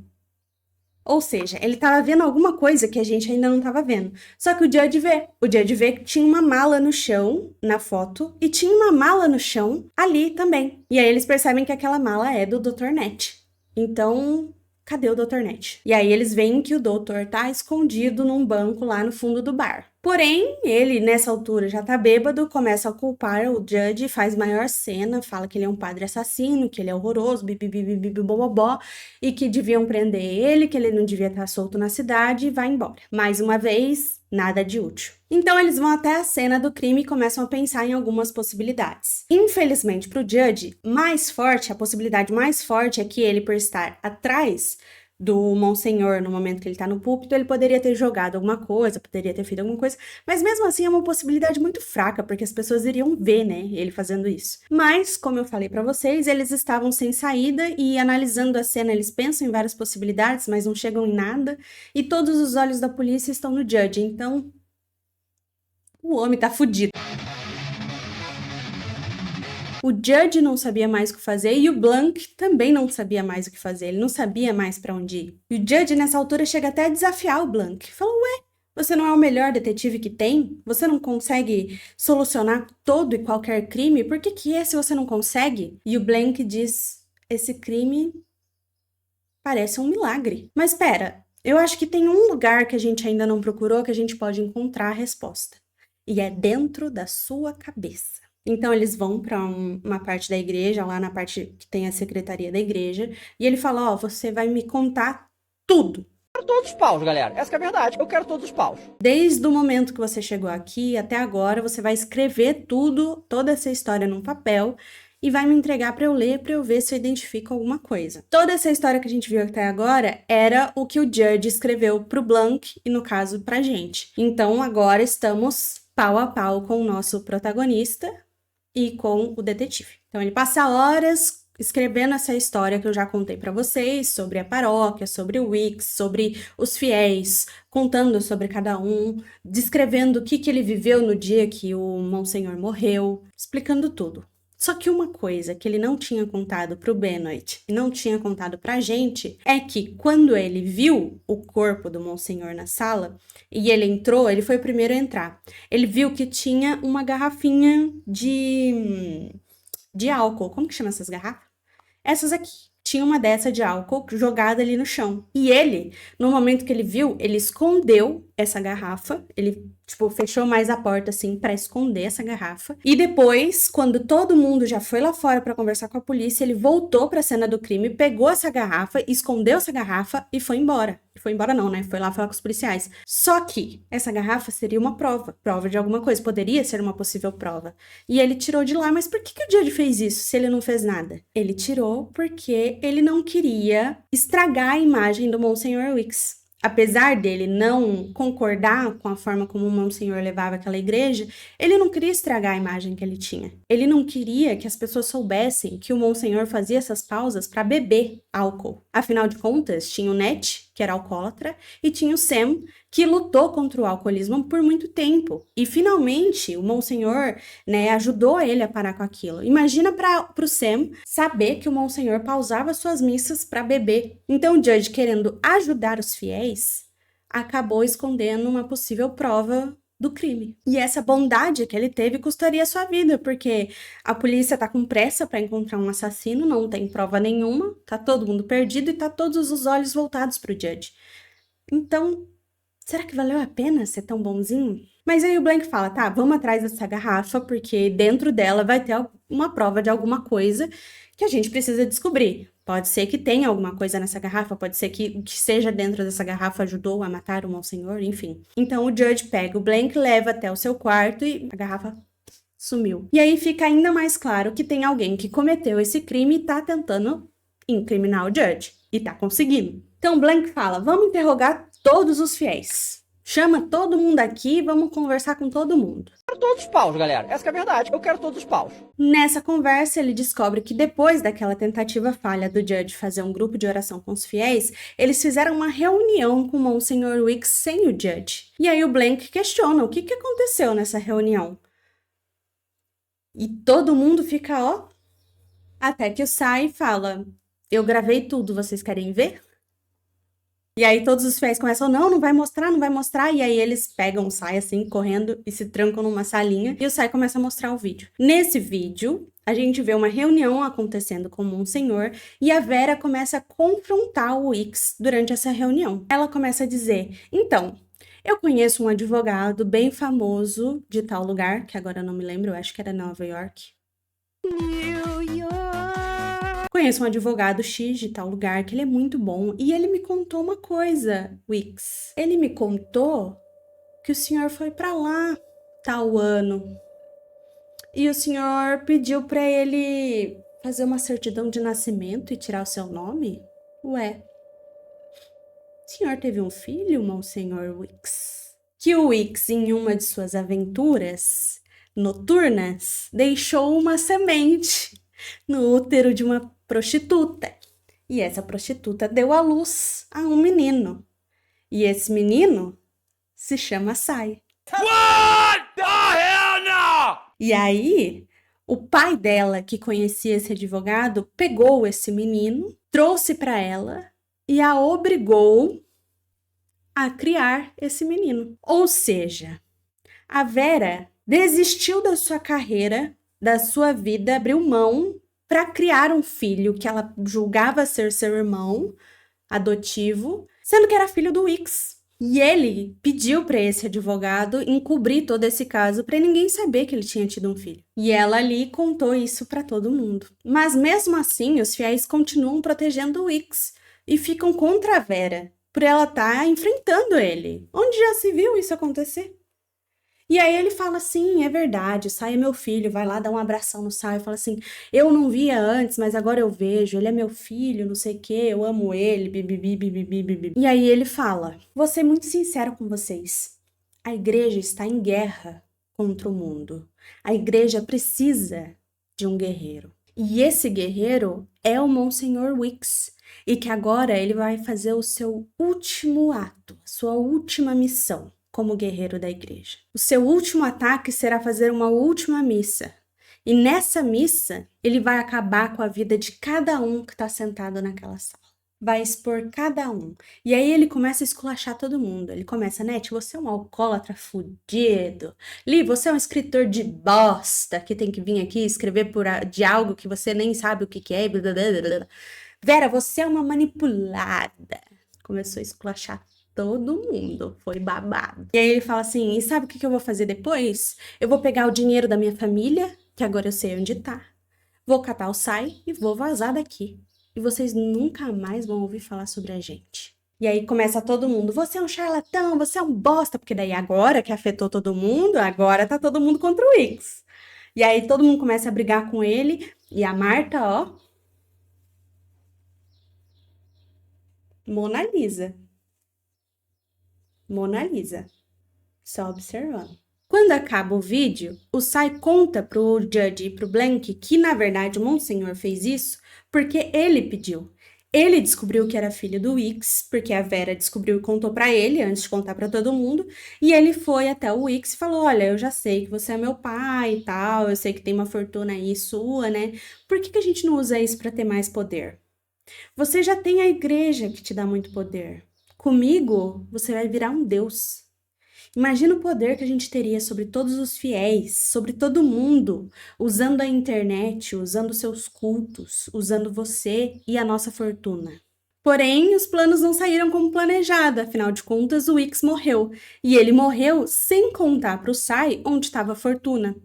Ou seja, ele tava vendo alguma coisa que a gente ainda não tava vendo. Só que o Judge vê. O Judge vê que tinha uma mala no chão, na foto, e tinha uma mala no chão ali também. E aí eles percebem que aquela mala é do Dr. Net. Então, cadê o Dr. Net? E aí eles veem que o doutor tá escondido num banco lá no fundo do bar. Porém, ele, nessa altura, já tá bêbado, começa a culpar o Judge, faz maior cena, fala que ele é um padre assassino, que ele é horroroso, bibibibibibobobó, e que deviam prender ele, que ele não devia estar solto na cidade, e vai embora. Mais uma vez, nada de útil. Então, eles vão até a cena do crime e começam a pensar em algumas possibilidades. Infelizmente, pro Judge, a possibilidade mais forte é que ele, por estar atrás do Monsenhor no momento que ele tá no púlpito, ele poderia ter jogado alguma coisa, poderia ter feito alguma coisa, mas mesmo assim é uma possibilidade muito fraca, porque as pessoas iriam ver, né, ele fazendo isso. Mas, como eu falei pra vocês, eles estavam sem saída e analisando a cena, eles pensam em várias possibilidades, mas não chegam em nada, e todos os olhos da polícia estão no Judge, então o homem tá fudido. O Judge não sabia mais o que fazer e o Blanc também não sabia mais o que fazer. Ele não sabia mais pra onde ir. E o Judge, nessa altura, chega até a desafiar o Blanc. Falou, ué, você não é o melhor detetive que tem? Você não consegue solucionar todo e qualquer crime? Por que esse você não consegue? E o Blanc diz, esse crime parece um milagre. Mas pera, eu acho que tem um lugar que a gente ainda não procurou que a gente pode encontrar a resposta. E é dentro da sua cabeça. Então, eles vão para uma parte da igreja, lá na parte que tem a secretaria da igreja, e ele fala, você vai me contar tudo. Eu quero todos os paus, galera. Essa que é a verdade. Eu quero todos os paus. Desde o momento que você chegou aqui até agora, você vai escrever tudo, toda essa história num papel, e vai me entregar para eu ler, para eu ver se eu identifico alguma coisa. Toda essa história que a gente viu até agora era o que o Judge escreveu pro Blanc, e no caso, pra gente. Então, agora estamos pau a pau com o nosso protagonista, e com o detetive. Então ele passa horas escrevendo essa história que eu já contei para vocês, sobre a paróquia, sobre o Wicks, sobre os fiéis, contando sobre cada um, descrevendo o que ele viveu no dia que o Monsenhor morreu, explicando tudo. Só que uma coisa que ele não tinha contado pro Benoit e não tinha contado pra gente é que quando ele viu o corpo do Monsenhor na sala e ele entrou, ele foi o primeiro a entrar. Ele viu que tinha uma garrafinha de álcool. Como que chama essas garrafas? Essas aqui. Tinha uma dessa de álcool jogada ali no chão. E ele, no momento que ele viu, ele escondeu essa garrafa. Ele, fechou mais a porta, assim, pra esconder essa garrafa. E depois, quando todo mundo já foi lá fora pra conversar com a polícia, ele voltou pra cena do crime, pegou essa garrafa, escondeu essa garrafa e foi embora. Foi embora não, né? Foi lá falar com os policiais. Só que essa garrafa seria uma prova de alguma coisa. Poderia ser uma possível prova. E ele tirou de lá. Mas por que o Judge fez isso, se ele não fez nada? Ele tirou porque ele não queria estragar a imagem do Monsenhor Wicks. Apesar dele não concordar com a forma como o Monsenhor levava aquela igreja, ele não queria estragar a imagem que ele tinha. Ele não queria que as pessoas soubessem que o Monsenhor fazia essas pausas para beber álcool. Afinal de contas, tinha o Net, que era alcoólatra, e tinha o Sam, que lutou contra o alcoolismo por muito tempo. E finalmente o Monsenhor, ajudou ele a parar com aquilo. Imagina pro Sam saber que o Monsenhor pausava suas missas para beber. Então o Judge, querendo ajudar os fiéis, acabou escondendo uma possível prova do crime. E essa bondade que ele teve custaria sua vida, porque a polícia tá com pressa para encontrar um assassino, não tem prova nenhuma, tá todo mundo perdido e tá todos os olhos voltados pro Judge. Então, será que valeu a pena ser tão bonzinho? Mas aí o Blanc fala, tá, vamos atrás dessa garrafa, porque dentro dela vai ter uma prova de alguma coisa que a gente precisa descobrir. Pode ser que tenha alguma coisa nessa garrafa, pode ser que o que seja dentro dessa garrafa ajudou a matar o Monsenhor, enfim. Então o Judge pega o Blanc, leva até o seu quarto e a garrafa sumiu. E aí fica ainda mais claro que tem alguém que cometeu esse crime e tá tentando incriminar o Judge. E tá conseguindo. Então Blanc fala, vamos interrogar todos os fiéis. Chama todo mundo aqui e vamos conversar com todo mundo. todos os paus, galera. Essa que é a verdade. Eu quero todos os paus. Nessa conversa, ele descobre que depois daquela tentativa falha do Judge fazer um grupo de oração com os fiéis, eles fizeram uma reunião com o Monsenhor Wicks sem o Judge. E aí o Blank questiona o que aconteceu nessa reunião. E todo mundo fica, ó, até que o Sai fala, eu gravei tudo, vocês querem ver? E aí todos os fiéis começam, não vai mostrar. E aí eles pegam o Sai assim, correndo e se trancam numa salinha. E o Sai começa a mostrar o vídeo. Nesse vídeo, a gente vê uma reunião acontecendo com o Monsenhor e a Vera começa a confrontar o Wicks durante essa reunião. Ela começa a dizer, então, eu conheço um advogado bem famoso de tal lugar, que agora eu não me lembro, eu acho que era Nova York. Conheço um advogado X de tal lugar, que ele é muito bom. E ele me contou uma coisa, Wicks. Ele me contou que o senhor foi pra lá tal ano. E o senhor pediu pra ele fazer uma certidão de nascimento e tirar o seu nome? Ué, o senhor teve um filho, Monsenhor Wicks? Que o Wicks, em uma de suas aventuras noturnas, deixou uma semente no útero de uma prostituta. E essa prostituta deu à luz a um menino. E esse menino se chama Sai. What the hell no? E aí, o pai dela, que conhecia esse advogado, pegou esse menino, trouxe para ela e a obrigou a criar esse menino. Ou seja, a Vera desistiu da sua carreira, da sua vida, abriu mão para criar um filho que ela julgava ser seu irmão adotivo, sendo que era filho do Wicks. E ele pediu para esse advogado encobrir todo esse caso para ninguém saber que ele tinha tido um filho. E ela ali contou isso para todo mundo. Mas mesmo assim, os fiéis continuam protegendo o Wicks e ficam contra a Vera, por ela estar enfrentando ele. Onde já se viu isso acontecer? E aí ele fala assim, é verdade, o Sai é meu filho, vai lá dar um abração no Sai, fala assim, eu não via antes, mas agora eu vejo, ele é meu filho, não sei o que, eu amo ele, bibibi. E aí ele fala, vou ser muito sincero com vocês, a igreja está em guerra contra o mundo, a igreja precisa de um guerreiro. E esse guerreiro é o Monsenhor Wicks, e que agora ele vai fazer o seu último ato, a sua última missão como guerreiro da igreja. O seu último ataque será fazer uma última missa. E nessa missa, ele vai acabar com a vida de cada um que está sentado naquela sala. Vai expor cada um. E aí ele começa a esculachar todo mundo. Ele começa, Net, você é um alcoólatra fudido. Li, você é um escritor de bosta que tem que vir aqui escrever de algo que você nem sabe o que é. Blablabla. Vera, você é uma manipulada. Começou a esculachar todo mundo, foi babado. E aí ele fala assim, e sabe o que eu vou fazer depois? Eu vou pegar o dinheiro da minha família, que agora eu sei onde tá, vou catar o Sai e vou vazar daqui. E vocês nunca mais vão ouvir falar sobre a gente. E aí começa todo mundo, você é um charlatão, você é um bosta, porque daí agora que afetou todo mundo, agora tá todo mundo contra o Wicks. E aí todo mundo começa a brigar com ele, e a Marta, ó, Mona Lisa, só observando. Quando acaba o vídeo, o Sai conta pro Judge e pro Blank que, na verdade, o Monsenhor fez isso porque ele pediu. Ele descobriu que era filho do Wicks, porque a Vera descobriu e contou pra ele, antes de contar pra todo mundo, e ele foi até o Wicks e falou, olha, eu já sei que você é meu pai e tal, eu sei que tem uma fortuna aí sua, né? Por que a gente não usa isso pra ter mais poder? Você já tem a igreja que te dá muito poder. Comigo, você vai virar um deus. Imagina o poder que a gente teria sobre todos os fiéis, sobre todo mundo, usando a internet, usando seus cultos, usando você e a nossa fortuna. Porém, os planos não saíram como planejado, afinal de contas, o Wicks morreu. E ele morreu sem contar para o Sai onde estava a fortuna.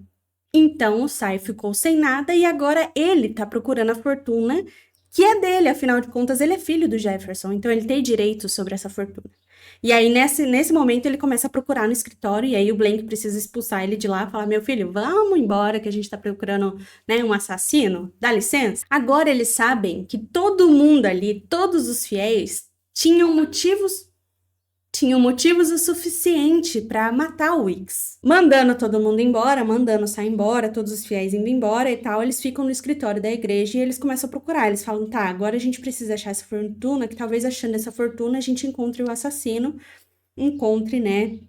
Então, o Sai ficou sem nada e agora ele está procurando a fortuna que é dele, afinal de contas, ele é filho do Jefferson, então ele tem direito sobre essa fortuna. E aí, nesse momento, ele começa a procurar no escritório, e aí o Blank precisa expulsar ele de lá, falar, meu filho, vamos embora que a gente tá procurando, né, um assassino, dá licença. Agora eles sabem que todo mundo ali, todos os fiéis, tinham motivos tinham motivos o suficiente para matar o Weeks. Mandando todo mundo embora, mandando sair embora, todos os fiéis indo embora e tal, eles ficam no escritório da igreja e eles começam a procurar. Eles falam, tá, agora a gente precisa achar essa fortuna, que talvez achando essa fortuna a gente encontre o assassino, encontre, né,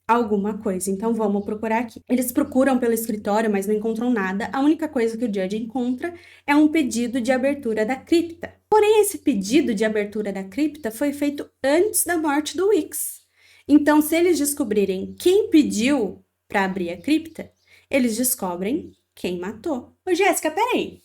alguma coisa. Então vamos procurar aqui. Eles procuram pelo escritório, mas não encontram nada. A única coisa que o Judge encontra é um pedido de abertura da cripta. Porém, esse pedido de abertura da cripta foi feito antes da morte do Weeks. Então, se eles descobrirem quem pediu para abrir a cripta, eles descobrem quem matou. Ô, Jéssica, peraí.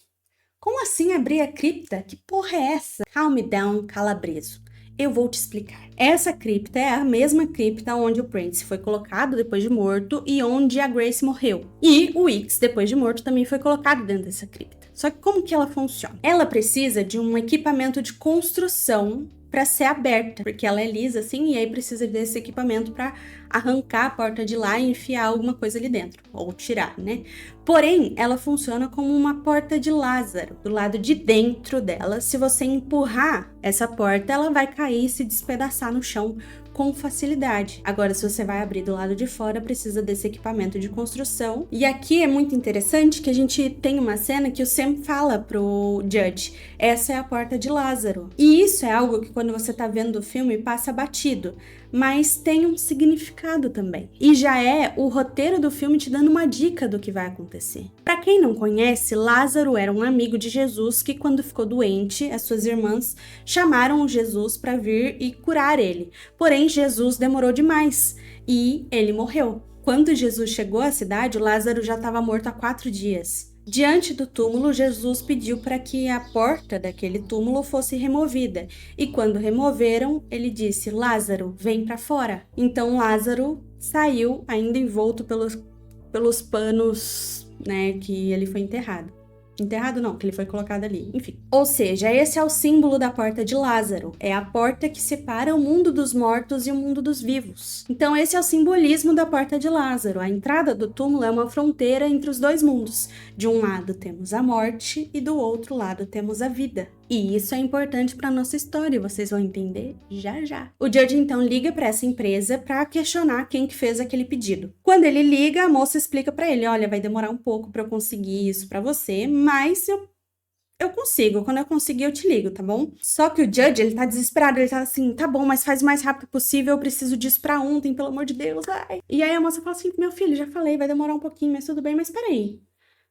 Como assim abrir a cripta? Que porra é essa? Calm down, calabreso. Eu vou te explicar. Essa cripta é a mesma cripta onde o Prince foi colocado depois de morto e onde a Grace morreu. E o Weeks, depois de morto, também foi colocado dentro dessa cripta. Só que como que ela funciona? Ela precisa de um equipamento de construção para ser aberta, porque ela é lisa assim, e aí precisa desse equipamento para arrancar a porta de lá e enfiar alguma coisa ali dentro, ou tirar, né? Porém, ela funciona como uma porta de Lázaro. Do lado de dentro dela, se você empurrar essa porta, ela vai cair e se despedaçar no chão com facilidade. Agora, se você vai abrir do lado de fora, precisa desse equipamento de construção. E aqui é muito interessante que a gente tem uma cena que o Sam fala pro Judge, essa é a porta de Lázaro. E isso é algo que quando você tá vendo o filme passa batido, mas tem um significado também. E já é o roteiro do filme te dando uma dica do que vai acontecer. Para quem não conhece, Lázaro era um amigo de Jesus que quando ficou doente, as suas irmãs chamaram Jesus para vir e curar ele. Porém, Jesus demorou demais e ele morreu. Quando Jesus chegou à cidade, Lázaro já estava morto há 4 dias. Diante do túmulo, Jesus pediu para que a porta daquele túmulo fosse removida. E quando removeram, ele disse, Lázaro, vem para fora. Então Lázaro saiu, ainda envolto pelos panos, né, que ele foi enterrado. Enterrado não, que ele foi colocado ali, enfim. Ou seja, esse é o símbolo da porta de Lázaro. É a porta que separa o mundo dos mortos e o mundo dos vivos. Então esse é o simbolismo da porta de Lázaro. A entrada do túmulo é uma fronteira entre os dois mundos. De um lado temos a morte e do outro lado temos a vida. E isso é importante para nossa história, vocês vão entender já já. O Judge então liga para essa empresa para questionar quem que fez aquele pedido. Quando ele liga, a moça explica para ele, olha, vai demorar um pouco para eu conseguir isso para você, mas eu consigo, quando eu conseguir eu te ligo, tá bom? Só que o Judge, ele tá desesperado, ele tá assim, tá bom, mas faz o mais rápido possível, eu preciso disso pra ontem, pelo amor de Deus, ai. E aí a moça fala assim, meu filho, já falei, vai demorar um pouquinho, mas tudo bem, mas peraí,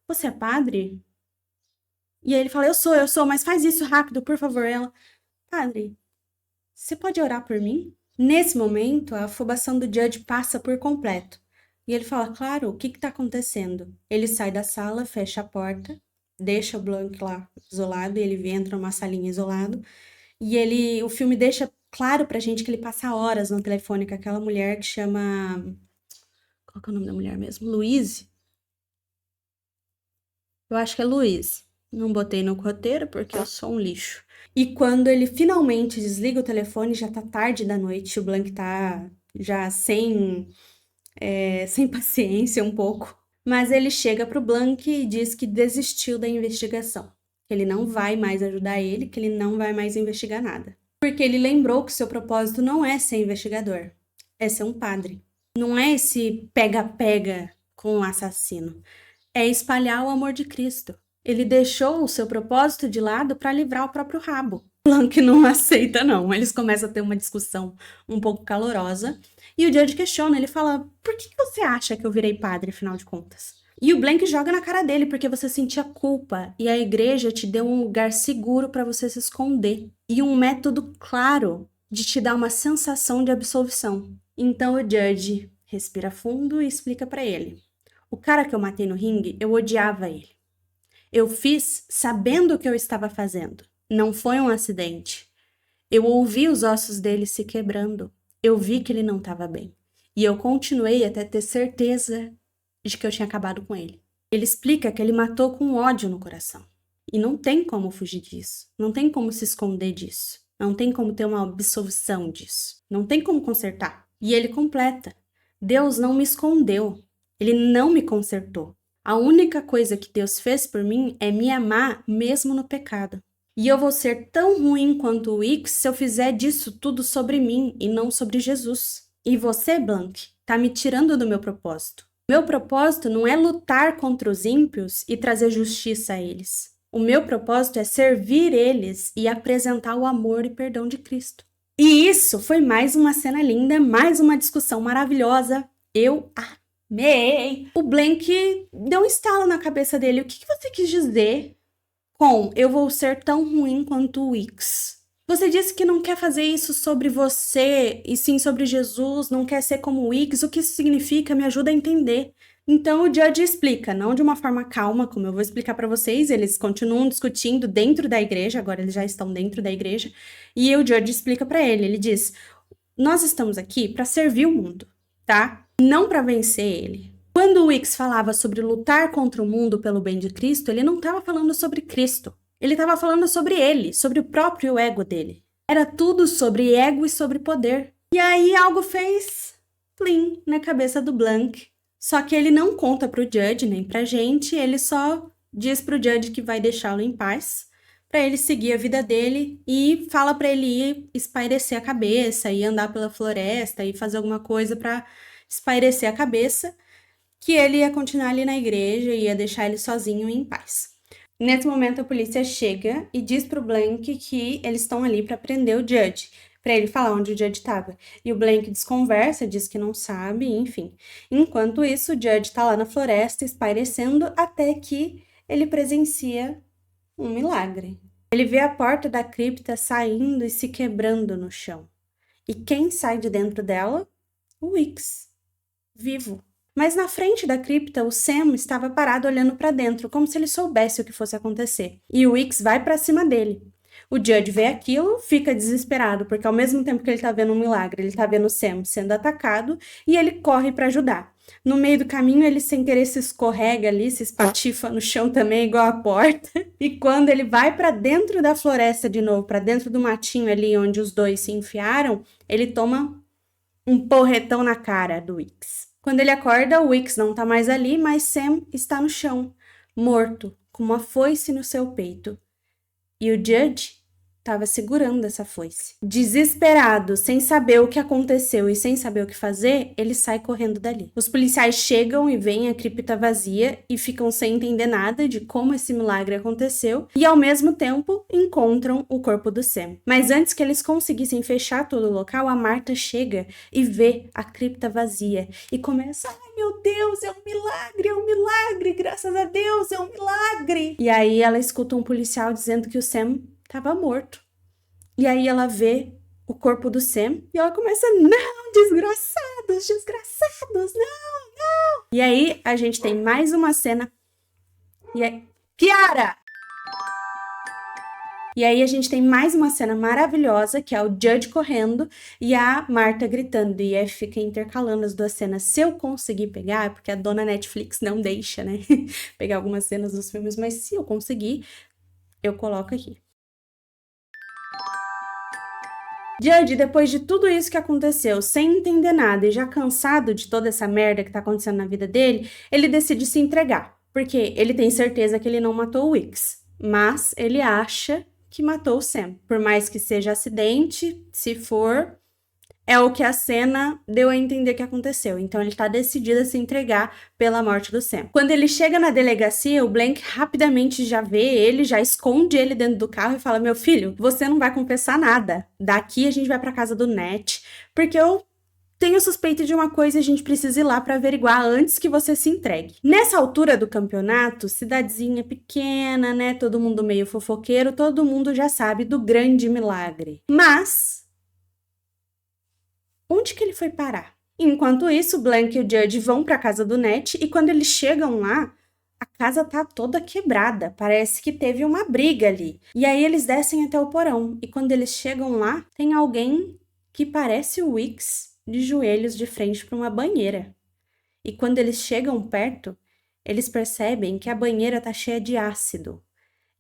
você é padre? E aí ele fala, eu sou, mas faz isso rápido, por favor. Ela, padre, você pode orar por mim? Nesse momento, a afobação do Judge passa por completo. E ele fala, claro, o que tá acontecendo? Ele sai da sala, fecha a porta, deixa o Blanc lá isolado, e ele entra numa salinha isolado. E o filme deixa claro pra gente que ele passa horas no telefone com aquela mulher que chama... Qual que é o nome da mulher mesmo? Louise? Eu acho que é Louise. Não botei no roteiro porque eu sou um lixo. E quando ele finalmente desliga o telefone, já tá tarde da noite, o Blanc tá já sem paciência um pouco. Mas ele chega pro Blanc e diz que desistiu da investigação. Que ele não vai mais ajudar ele, que ele não vai mais investigar nada. Porque ele lembrou que seu propósito não é ser investigador, é ser um padre. Não é esse pega-pega com o assassino. É espalhar o amor de Cristo. Ele deixou o seu propósito de lado para livrar o próprio rabo. Blanc não aceita, não. Eles começam a ter uma discussão um pouco calorosa. E o Judge questiona, ele fala, por que você acha que eu virei padre, afinal de contas? E o Blanc joga na cara dele, porque você sentia culpa. E a igreja te deu um lugar seguro para você se esconder. E um método claro de te dar uma sensação de absolvição. Então o Judge respira fundo e explica para ele. O cara que eu matei no ringue, eu odiava ele. Eu fiz sabendo o que eu estava fazendo. Não foi um acidente. Eu ouvi os ossos dele se quebrando. Eu vi que ele não estava bem. E eu continuei até ter certeza de que eu tinha acabado com ele. Ele explica que ele matou com ódio no coração. E não tem como fugir disso. Não tem como se esconder disso. Não tem como ter uma absolvição disso. Não tem como consertar. E ele completa. Deus não me escondeu. Ele não me consertou. A única coisa que Deus fez por mim é me amar mesmo no pecado. E eu vou ser tão ruim quanto o Wicks se eu fizer disso tudo sobre mim e não sobre Jesus. E você, Blank, tá me tirando do meu propósito. Meu propósito não é lutar contra os ímpios e trazer justiça a eles. O meu propósito é servir eles e apresentar o amor e perdão de Cristo. E isso foi mais uma cena linda, mais uma discussão maravilhosa. Eu amei! O Blank deu um estalo na cabeça dele. O que você quis dizer com eu vou ser tão ruim quanto o Wicks? Você disse que não quer fazer isso sobre você, e sim sobre Jesus, não quer ser como o Wicks. O que isso significa? Me ajuda a entender. Então o Judge explica, não de uma forma calma, como eu vou explicar para vocês, eles continuam discutindo dentro da igreja, agora eles já estão dentro da igreja, e o Judge explica para ele diz, nós estamos aqui para servir o mundo, tá? Não para vencer ele. Quando o Wicks falava sobre lutar contra o mundo pelo bem de Cristo, ele não estava falando sobre Cristo. Ele estava falando sobre ele, sobre o próprio ego dele. Era tudo sobre ego e sobre poder. E aí algo fez plim na cabeça do Blank. Só que ele não conta pro Judge nem pra gente, ele só diz pro Judge que vai deixá-lo em paz, para ele seguir a vida dele e fala para ele ir espairecer a cabeça, ir andar pela floresta e fazer alguma coisa para espairecer a cabeça, que ele ia continuar ali na igreja e ia deixar ele sozinho e em paz. Nesse momento, a polícia chega e diz pro Blank que eles estão ali para prender o Judge, para ele falar onde o Judge estava. E o Blank desconversa, diz que não sabe, enfim. Enquanto isso, o Judge está lá na floresta, espairecendo, até que ele presencia um milagre. Ele vê a porta da cripta saindo e se quebrando no chão. E quem sai de dentro dela? O Wicks, vivo. Mas na frente da cripta, o Sam estava parado olhando para dentro, como se ele soubesse o que fosse acontecer. E o Wicks vai para cima dele. O Judge vê aquilo, fica desesperado, porque ao mesmo tempo que ele tá vendo um milagre, ele tá vendo o Sam sendo atacado, e ele corre para ajudar. No meio do caminho, ele sem querer se escorrega ali, se espatifa no chão também, igual a porta. E quando ele vai para dentro da floresta de novo, para dentro do matinho ali onde os dois se enfiaram, ele toma um porretão na cara do Wicks. Quando ele acorda, o Wicks não tá mais ali, mas Sam está no chão, morto, com uma foice no seu peito. E o Judge estava segurando essa foice. Desesperado, sem saber o que aconteceu e sem saber o que fazer, ele sai correndo dali. Os policiais chegam e veem a cripta vazia e ficam sem entender nada de como esse milagre aconteceu e, ao mesmo tempo, encontram o corpo do Sam. Mas antes que eles conseguissem fechar todo o local, a Marta chega e vê a cripta vazia e começa: ai meu Deus, é um milagre, graças a Deus, é um milagre. E aí ela escuta um policial dizendo que o Sam estava morto. E aí ela vê o corpo do Sam e ela começa: não, desgraçados, não. E aí a gente tem mais uma cena. E aí, Kiara! E aí a gente tem mais uma cena maravilhosa, que é o Judge correndo e a Marta gritando. E aí fica intercalando as duas cenas. Se eu conseguir pegar, porque a dona Netflix não deixa, né, pegar algumas cenas dos filmes, mas se eu conseguir, eu coloco aqui. Judge, depois de tudo isso que aconteceu, sem entender nada e já cansado de toda essa merda que tá acontecendo na vida dele, ele decide se entregar. Porque ele tem certeza que ele não matou o Wicks, mas ele acha que matou o Sam. Por mais que seja acidente, se for, é o que a cena deu a entender que aconteceu. Então ele tá decidido a se entregar pela morte do Sam. Quando ele chega na delegacia, o Blank rapidamente já vê ele, já esconde ele dentro do carro e fala: meu filho, você não vai confessar nada. Daqui a gente vai pra casa do Nat, porque eu tenho suspeita de uma coisa e a gente precisa ir lá para averiguar antes que você se entregue. Nessa altura do campeonato, cidadezinha pequena, né? Todo mundo meio fofoqueiro, todo mundo já sabe do grande milagre. Mas onde que ele foi parar? Enquanto isso, o Blank e o Judge vão para a casa do Nat e quando eles chegam lá, a casa tá toda quebrada. Parece que teve uma briga ali. E aí eles descem até o porão e quando eles chegam lá, tem alguém que parece o Wicks de joelhos de frente para uma banheira. E quando eles chegam perto, eles percebem que a banheira tá cheia de ácido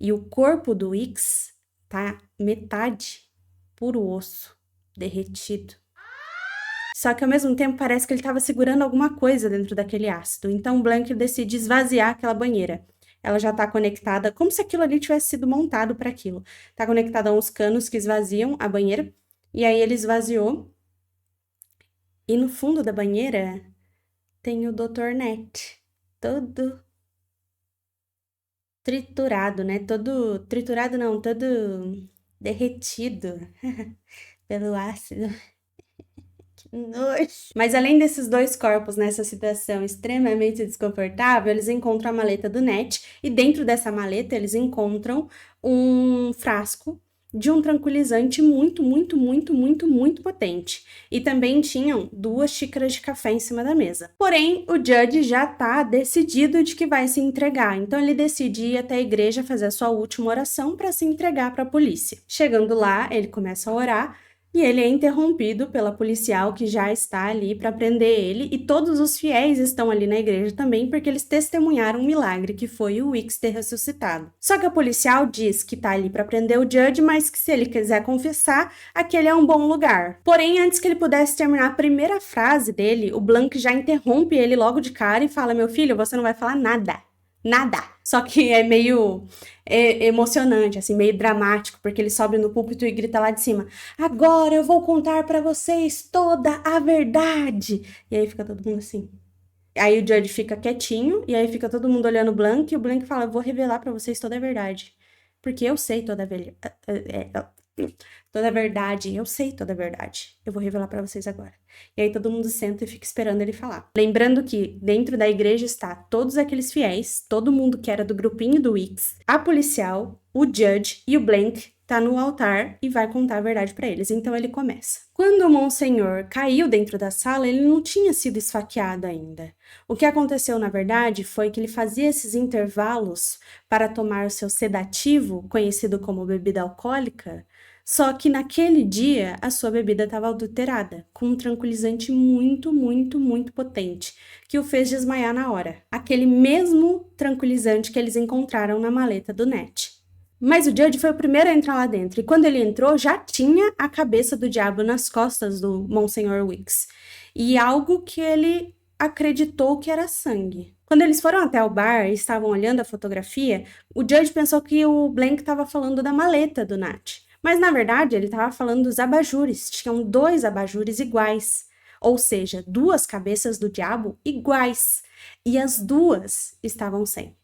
e o corpo do Wicks tá metade puro osso, derretido. Só que ao mesmo tempo parece que ele estava segurando alguma coisa dentro daquele ácido. Então o Blank decide esvaziar aquela banheira. ela já tá conectada, como se aquilo ali tivesse sido montado para aquilo. Tá conectada a uns canos que esvaziam a banheira, e aí ele esvaziou. E no fundo da banheira tem o Dr. Net, todo triturado, né? Todo triturado não, todo derretido pelo ácido. Que nojo. Mas além desses dois corpos nessa situação extremamente desconfortável, eles encontram a maleta do Net e dentro dessa maleta eles encontram um frasco de um tranquilizante muito potente. E também tinham 2 xícaras de café em cima da mesa. Porém, o Judge já tá decidido de que vai se entregar, então ele decide ir até a igreja fazer a sua última oração para se entregar para a polícia. Chegando lá, ele começa a orar, e ele é interrompido pela policial que já está ali para prender ele, e todos os fiéis estão ali na igreja também porque eles testemunharam um milagre que foi o Weeks ter ressuscitado. Só que a policial diz que tá ali para prender o Judge, mas que se ele quiser confessar, aquele é um bom lugar. Porém, antes que ele pudesse terminar a primeira frase dele, o Blank já interrompe ele logo de cara e fala: meu filho, você não vai falar nada. Nada. Só que é meio emocionante, assim, meio dramático, porque ele sobe no púlpito e grita lá de cima: agora eu vou contar pra vocês toda a verdade. E aí fica todo mundo assim. Aí o Judge fica quietinho, e aí fica todo mundo olhando o Blank, e o Blank fala: eu vou revelar pra vocês toda a verdade. Porque eu sei toda a verdade. Toda a verdade, eu sei toda a verdade. Eu vou revelar pra vocês agora. E aí todo mundo senta e fica esperando ele falar. Lembrando que dentro da igreja está todos aqueles fiéis, todo mundo que era do grupinho do Weeks, a policial, o Judge e o Blank tá no altar e vai contar a verdade pra eles. Então ele começa. Quando o Monsenhor caiu dentro da sala, ele não tinha sido esfaqueado ainda. O que aconteceu, na verdade, foi que ele fazia esses intervalos para tomar o seu sedativo, conhecido como bebida alcoólica, só que naquele dia a sua bebida estava adulterada, com um tranquilizante muito potente, que o fez desmaiar na hora. Aquele mesmo tranquilizante que eles encontraram na maleta do Net. Mas o Judge foi o primeiro a entrar lá dentro, e quando ele entrou, já tinha a cabeça do diabo nas costas do Monsenhor Weeks, e algo que ele acreditou que era sangue. Quando eles foram até o bar e estavam olhando a fotografia, o Judge pensou que o Blank estava falando da maleta do Nat. Mas, na verdade, ele estava falando dos abajures. Tinham 2 abajures iguais. Ou seja, 2 cabeças do diabo iguais. E as 2 estavam sem.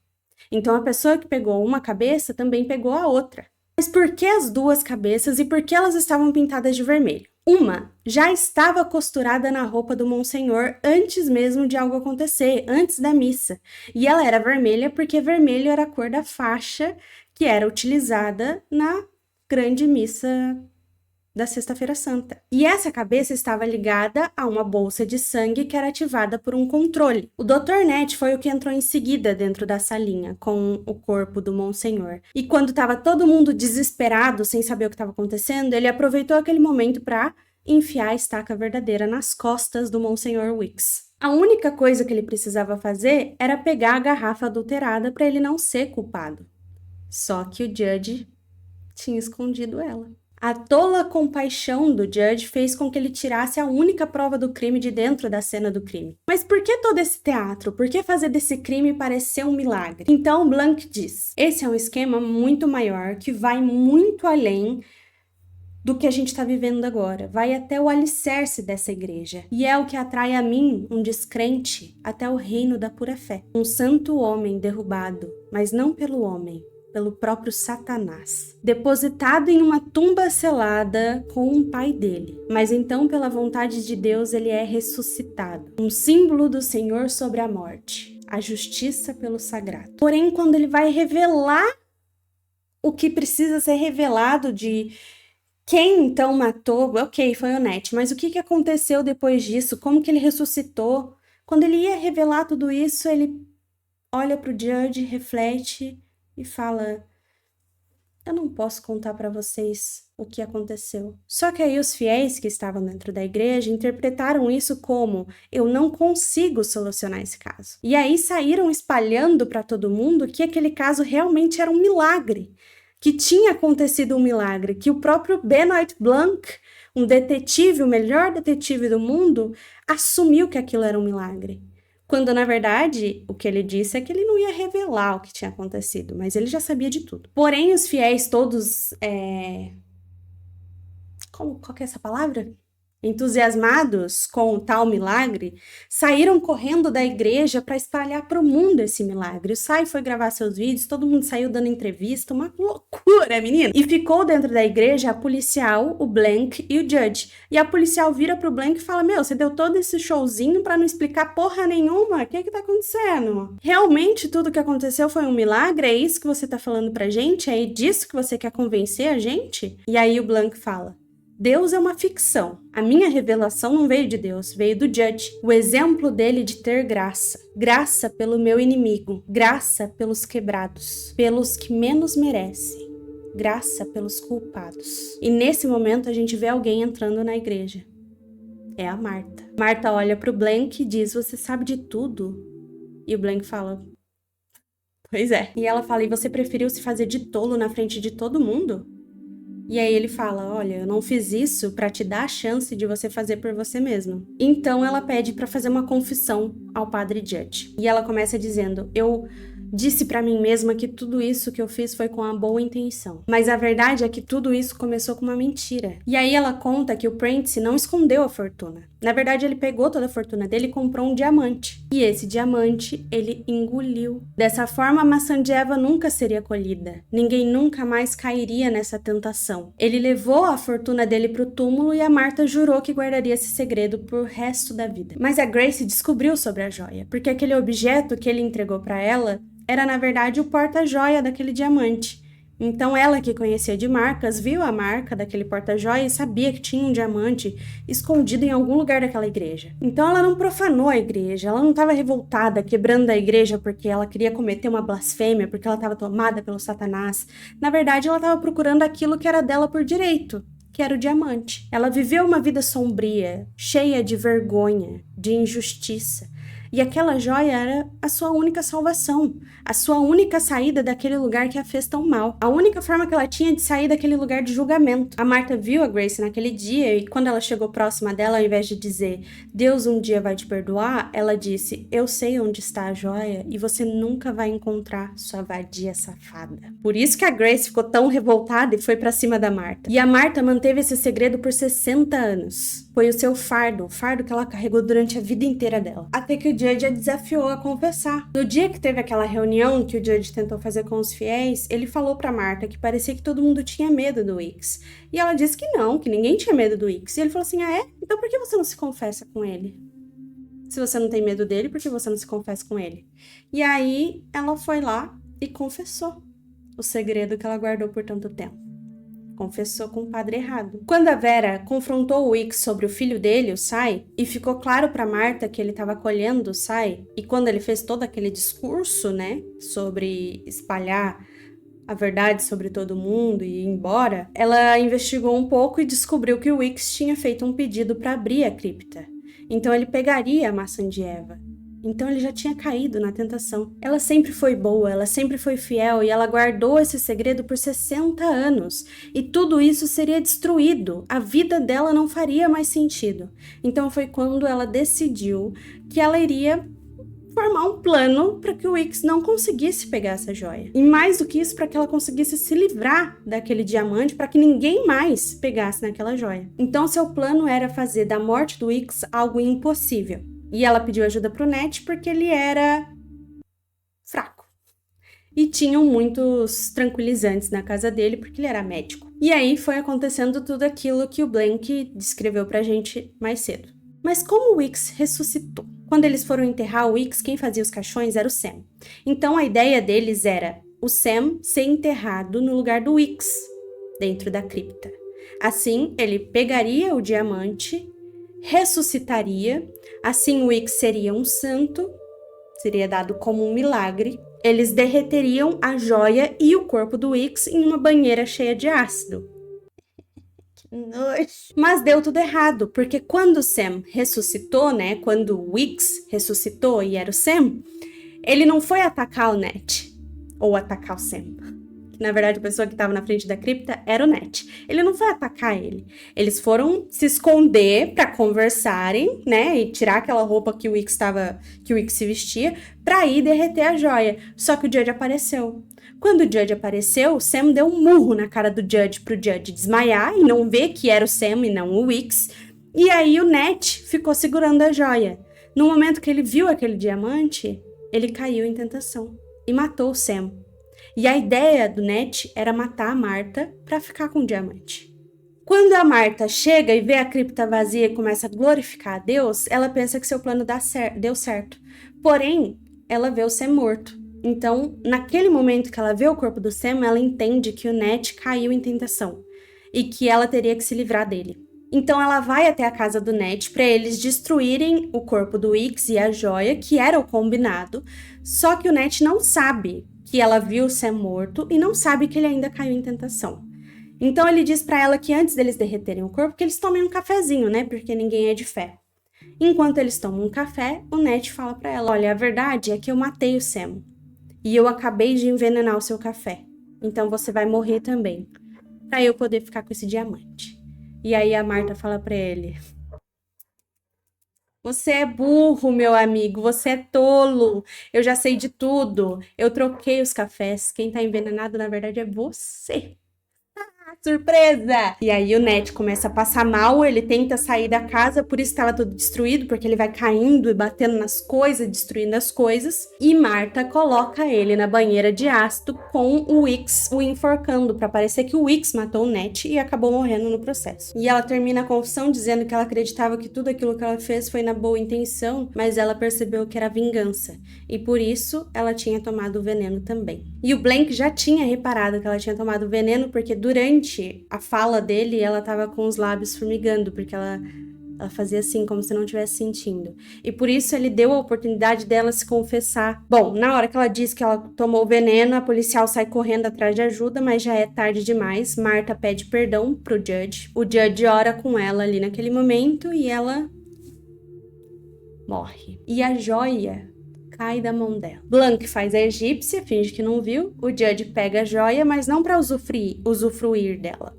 Então, a pessoa que pegou uma cabeça também pegou a outra. Mas por que as 2 cabeças e por que elas estavam pintadas de vermelho? Uma já estava costurada na roupa do Monsenhor antes mesmo de algo acontecer, antes da missa. E ela era vermelha porque vermelho era a cor da faixa que era utilizada na grande missa da Sexta-feira Santa. E essa cabeça estava ligada a uma bolsa de sangue que era ativada por um controle. O Dr. Net foi o que entrou em seguida dentro da salinha com o corpo do Monsenhor. E quando estava todo mundo desesperado, sem saber o que estava acontecendo, ele aproveitou aquele momento para enfiar a estaca verdadeira nas costas do Monsenhor Weeks. A única coisa que ele precisava fazer era pegar a garrafa adulterada para ele não ser culpado. Só que o Judge tinha escondido ela. A tola compaixão do Judge fez com que ele tirasse a única prova do crime de dentro da cena do crime. Mas por que todo esse teatro? Por que fazer desse crime parecer um milagre? Então Blank diz: esse é um esquema muito maior que vai muito além do que a gente está vivendo agora. Vai até o alicerce dessa igreja. E é o que atrai a mim, um descrente, até o reino da pura fé. Um santo homem derrubado, mas não pelo homem, pelo próprio Satanás, depositado em uma tumba selada com um pai dele. Mas então, pela vontade de Deus, ele é ressuscitado. Um símbolo do Senhor sobre a morte, a justiça pelo sagrado. Porém, quando ele vai revelar o que precisa ser revelado de quem então matou, ok, foi o Net, mas o que aconteceu depois disso? Como que ele ressuscitou? Quando ele ia revelar tudo isso, ele olha para o Judge, reflete e fala: eu não posso contar para vocês o que aconteceu. Só que aí os fiéis que estavam dentro da igreja interpretaram isso como: eu não consigo solucionar esse caso. E aí saíram espalhando para todo mundo que aquele caso realmente era um milagre, que tinha acontecido um milagre, que o próprio Benoit Blanc, um detetive, o melhor detetive do mundo, assumiu que aquilo era um milagre. Quando, na verdade, o que ele disse é que ele não ia revelar o que tinha acontecido, mas ele já sabia de tudo. Porém, os fiéis todos... Qual que é essa palavra? Entusiasmados com o tal milagre, saíram correndo da igreja para espalhar para o mundo esse milagre. O Sai foi gravar seus vídeos, todo mundo saiu dando entrevista, uma loucura, menina! E ficou dentro da igreja a policial, o Blank e o Judge. E a policial vira pro Blank e fala, meu, você deu todo esse showzinho para não explicar porra nenhuma? O que tá acontecendo? Realmente tudo que aconteceu foi um milagre? É isso que você tá falando pra gente? É disso que você quer convencer a gente? E aí o Blank fala, Deus é uma ficção. A minha revelação não veio de Deus, veio do Judge. O exemplo dele de ter graça. Graça pelo meu inimigo. Graça pelos quebrados. Pelos que menos merecem. Graça pelos culpados. E nesse momento a gente vê alguém entrando na igreja. É a Marta. Marta olha pro Blank e diz, você sabe de tudo? E o Blank fala, pois é. E ela fala, e você preferiu se fazer de tolo na frente de todo mundo? E aí ele fala, olha, eu não fiz isso pra te dar a chance de você fazer por você mesmo. Então ela pede pra fazer uma confissão ao padre Judge. E ela começa dizendo, eu disse pra mim mesma que tudo isso que eu fiz foi com uma boa intenção. Mas a verdade é que tudo isso começou com uma mentira. E aí ela conta que o Prentice não escondeu a fortuna. Na verdade, ele pegou toda a fortuna dele e comprou um diamante. E esse diamante, ele engoliu. Dessa forma, a maçã de Eva nunca seria colhida. Ninguém nunca mais cairia nessa tentação. Ele levou a fortuna dele pro túmulo e a Marta jurou que guardaria esse segredo pro resto da vida. Mas a Grace descobriu sobre a joia, porque aquele objeto que ele entregou pra ela era, na verdade, o porta-joia daquele diamante. Então, ela que conhecia de marcas, viu a marca daquele porta-joia e sabia que tinha um diamante escondido em algum lugar daquela igreja. Então, ela não profanou a igreja, ela não estava revoltada, quebrando a igreja porque ela queria cometer uma blasfêmia, porque ela estava tomada pelo Satanás. Na verdade, ela estava procurando aquilo que era dela por direito, que era o diamante. Ela viveu uma vida sombria, cheia de vergonha, de injustiça. E aquela joia era a sua única salvação, a sua única saída daquele lugar que a fez tão mal. A única forma que ela tinha de sair daquele lugar de julgamento. A Marta viu a Grace naquele dia e quando ela chegou próxima dela, ao invés de dizer, Deus um dia vai te perdoar, ela disse, eu sei onde está a joia e você nunca vai encontrar, sua vadia safada. Por isso que a Grace ficou tão revoltada e foi pra cima da Marta. E a Marta manteve esse segredo por 60 anos. Foi o seu fardo, o fardo que ela carregou durante a vida inteira dela. Até que o Judge a desafiou a confessar. No dia que teve aquela reunião que o Judge tentou fazer com os fiéis, ele falou pra Marta que parecia que todo mundo tinha medo do Wicks. E ela disse que não, que ninguém tinha medo do Wicks. E ele falou assim, ah é? Então por que você não se confessa com ele? Se você não tem medo dele, por que você não se confessa com ele? E aí ela foi lá e confessou o segredo que ela guardou por tanto tempo. Confessou com o padre errado. Quando a Vera confrontou o Wicks sobre o filho dele, o Sai, e ficou claro para Marta que ele estava acolhendo o Sai, e quando ele fez todo aquele discurso, né, sobre espalhar a verdade sobre todo mundo e ir embora, ela investigou um pouco e descobriu que o Wicks tinha feito um pedido para abrir a cripta. Então ele pegaria a maçã de Eva. Então ele já tinha caído na tentação. Ela sempre foi boa, ela sempre foi fiel e ela guardou esse segredo por 60 anos. E tudo isso seria destruído. A vida dela não faria mais sentido. Então foi quando ela decidiu que ela iria formar um plano para que o Wicks não conseguisse pegar essa joia. E mais do que isso, para que ela conseguisse se livrar daquele diamante, para que ninguém mais pegasse naquela joia. Então seu plano era fazer da morte do Wicks algo impossível. E ela pediu ajuda pro Ned porque ele era fraco. E tinham muitos tranquilizantes na casa dele porque ele era médico. E aí foi acontecendo tudo aquilo que o Blank descreveu pra gente mais cedo. Mas como o Wicks ressuscitou? Quando eles foram enterrar o Wicks, quem fazia os caixões era o Sam. Então a ideia deles era o Sam ser enterrado no lugar do Wicks, dentro da cripta. Assim, ele pegaria o diamante, ressuscitaria, assim o Wicks seria um santo, seria dado como um milagre. Eles derreteriam a joia e o corpo do Wicks em uma banheira cheia de ácido. Que nojo! Mas deu tudo errado, porque quando o Sam ressuscitou, né, quando o Wicks ressuscitou e era o Sam, ele não foi atacar o Ned, ou atacar o Sam. que na verdade a pessoa que estava na frente da cripta era o Ned. Ele não foi atacar ele. Eles foram se esconder para conversarem, né, e tirar aquela roupa que o Wicks se vestia, para ir derreter a joia. Só que o Judge apareceu. Quando o Judge apareceu, o Sam deu um murro na cara do Judge pro Judge desmaiar e não ver que era o Sam e não o Wicks. E aí o Ned ficou segurando a joia. No momento que ele viu aquele diamante, ele caiu em tentação e matou o Sam. E a ideia do Ned era matar a Martha para ficar com o diamante. Quando a Martha chega e vê a cripta vazia e começa a glorificar a Deus, ela pensa que seu plano deu certo. Porém, ela vê o Sam morto. Então, naquele momento que ela vê o corpo do Sam, ela entende que o Ned caiu em tentação e que ela teria que se livrar dele. Então, ela vai até a casa do Ned para eles destruírem o corpo do Wicks e a joia, que era o combinado, só que o Ned não sabe que ela viu o Sam morto e não sabe que ele ainda caiu em tentação. Então, ele diz para ela que antes deles derreterem o corpo, que eles tomem um cafezinho, né? Porque ninguém é de fé. Enquanto eles tomam um café, o Ned fala para ela, olha, a verdade é que eu matei o Sam. E eu acabei de envenenar o seu café. Então você vai morrer também. Pra eu poder ficar com esse diamante. E aí a Martha fala pra ele. Você é burro, meu amigo. Você é tolo. Eu já sei de tudo. Eu troquei os cafés. Quem tá envenenado, na verdade, é você. Surpresa! E aí o Ned começa a passar mal, ele tenta sair da casa, por isso estava tudo destruído, porque ele vai caindo e batendo nas coisas, destruindo as coisas. E Martha coloca ele na banheira de ácido com o Wicks o enforcando, para parecer que o Wicks matou o Ned e acabou morrendo no processo. E ela termina a confissão dizendo que ela acreditava que tudo aquilo que ela fez foi na boa intenção, mas ela percebeu que era vingança. E por isso ela tinha tomado o veneno também. E o Blank já tinha reparado que ela tinha tomado o veneno, porque durante a fala dele, ela tava com os lábios formigando, porque ela fazia assim, como se não estivesse sentindo. E por isso ele deu a oportunidade dela se confessar. Bom, na hora que ela diz que ela tomou o veneno, a policial sai correndo atrás de ajuda, mas já é tarde demais. Martha pede perdão pro Judge. O Judge ora com ela ali naquele momento e ela morre. E a joia cai da mão dela. Blank faz a egípcia, finge que não viu. O Judge pega a joia, mas não para usufruir dela,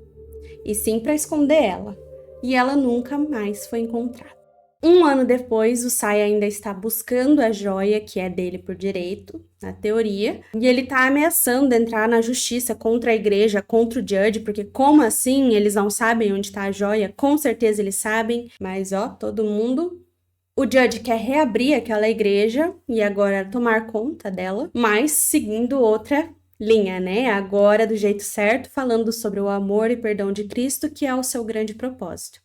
e sim para esconder ela. E ela nunca mais foi encontrada. Um ano depois, o Sai ainda está buscando a joia, que é dele por direito, na teoria, e ele tá ameaçando entrar na justiça contra a igreja, contra o Judge, porque como assim eles não sabem onde tá a joia? Com certeza eles sabem, mas ó, todo mundo... O Judge quer reabrir aquela igreja e agora tomar conta dela, mas seguindo outra linha, né? Agora do jeito certo, falando sobre o amor e perdão de Cristo, que é o seu grande propósito.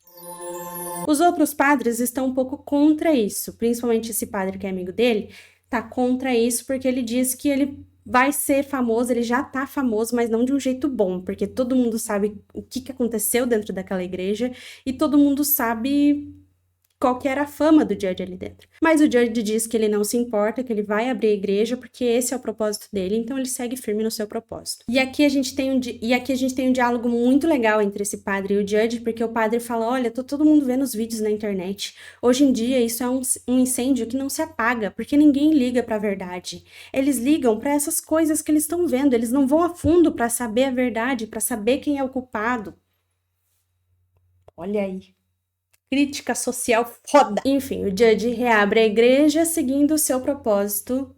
Os outros padres estão um pouco contra isso, principalmente esse padre que é amigo dele, tá contra isso porque ele diz que ele vai ser famoso, ele já tá famoso, mas não de um jeito bom, porque todo mundo sabe o que aconteceu dentro daquela igreja e todo mundo sabe qual que era a fama do Judge ali dentro. Mas o Judge diz que ele não se importa, que ele vai abrir a igreja porque esse é o propósito dele, então ele segue firme no seu propósito. E aqui a gente tem um diálogo muito legal entre esse padre e o Judge, porque o padre fala, olha, tô todo mundo vendo os vídeos na internet. Hoje em dia isso é um incêndio que não se apaga, porque ninguém liga pra verdade. Eles ligam pra essas coisas que eles estão vendo, eles não vão a fundo pra saber a verdade, pra saber quem é o culpado. Olha aí. Crítica social foda. Enfim, o Judge reabre a igreja seguindo o seu propósito,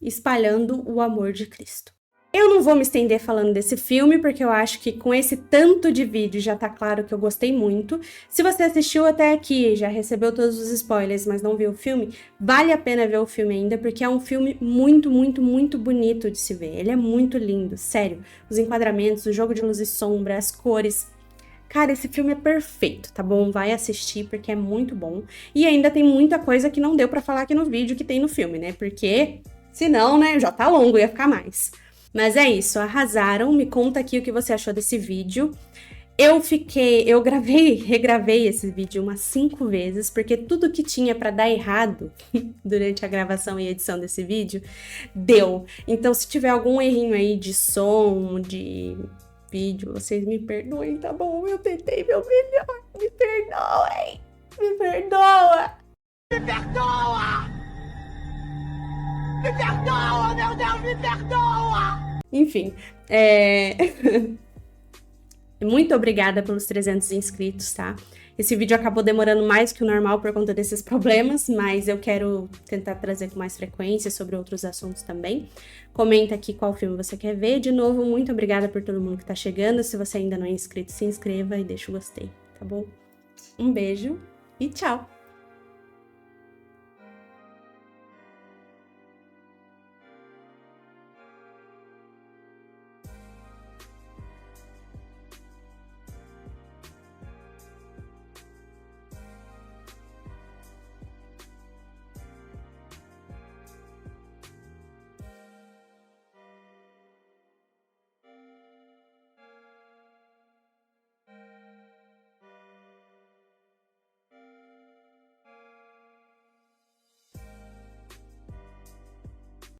espalhando o amor de Cristo. Eu não vou me estender falando desse filme, porque eu acho que com esse tanto de vídeo já tá claro que eu gostei muito. Se você assistiu até aqui, já recebeu todos os spoilers, mas não viu o filme, vale a pena ver o filme ainda, porque é um filme muito, muito, muito bonito de se ver. Ele é muito lindo, sério. Os enquadramentos, o jogo de luz e sombra, as cores... Cara, esse filme é perfeito, tá bom? Vai assistir porque é muito bom. E ainda tem muita coisa que não deu pra falar aqui no vídeo que tem no filme, né? Porque, senão, né, já tá longo, ia ficar mais. Mas é isso, arrasaram. Me conta aqui o que você achou desse vídeo. Eu regravei esse vídeo umas 5 vezes, porque tudo que tinha pra dar errado durante a gravação e edição desse vídeo, deu. Então, se tiver algum errinho aí de som, de... vídeo, vocês me perdoem, tá bom? Eu tentei meu melhor, me perdoem, me perdoa! Me perdoa! Me perdoa, meu Deus, me perdoa! Enfim, muito obrigada pelos 300 inscritos, tá? Esse vídeo acabou demorando mais que o normal por conta desses problemas, mas eu quero tentar trazer com mais frequência sobre outros assuntos também. Comenta aqui qual filme você quer ver. De novo, muito obrigada por todo mundo que tá chegando. Se você ainda não é inscrito, se inscreva e deixa o gostei, tá bom? Um beijo e tchau!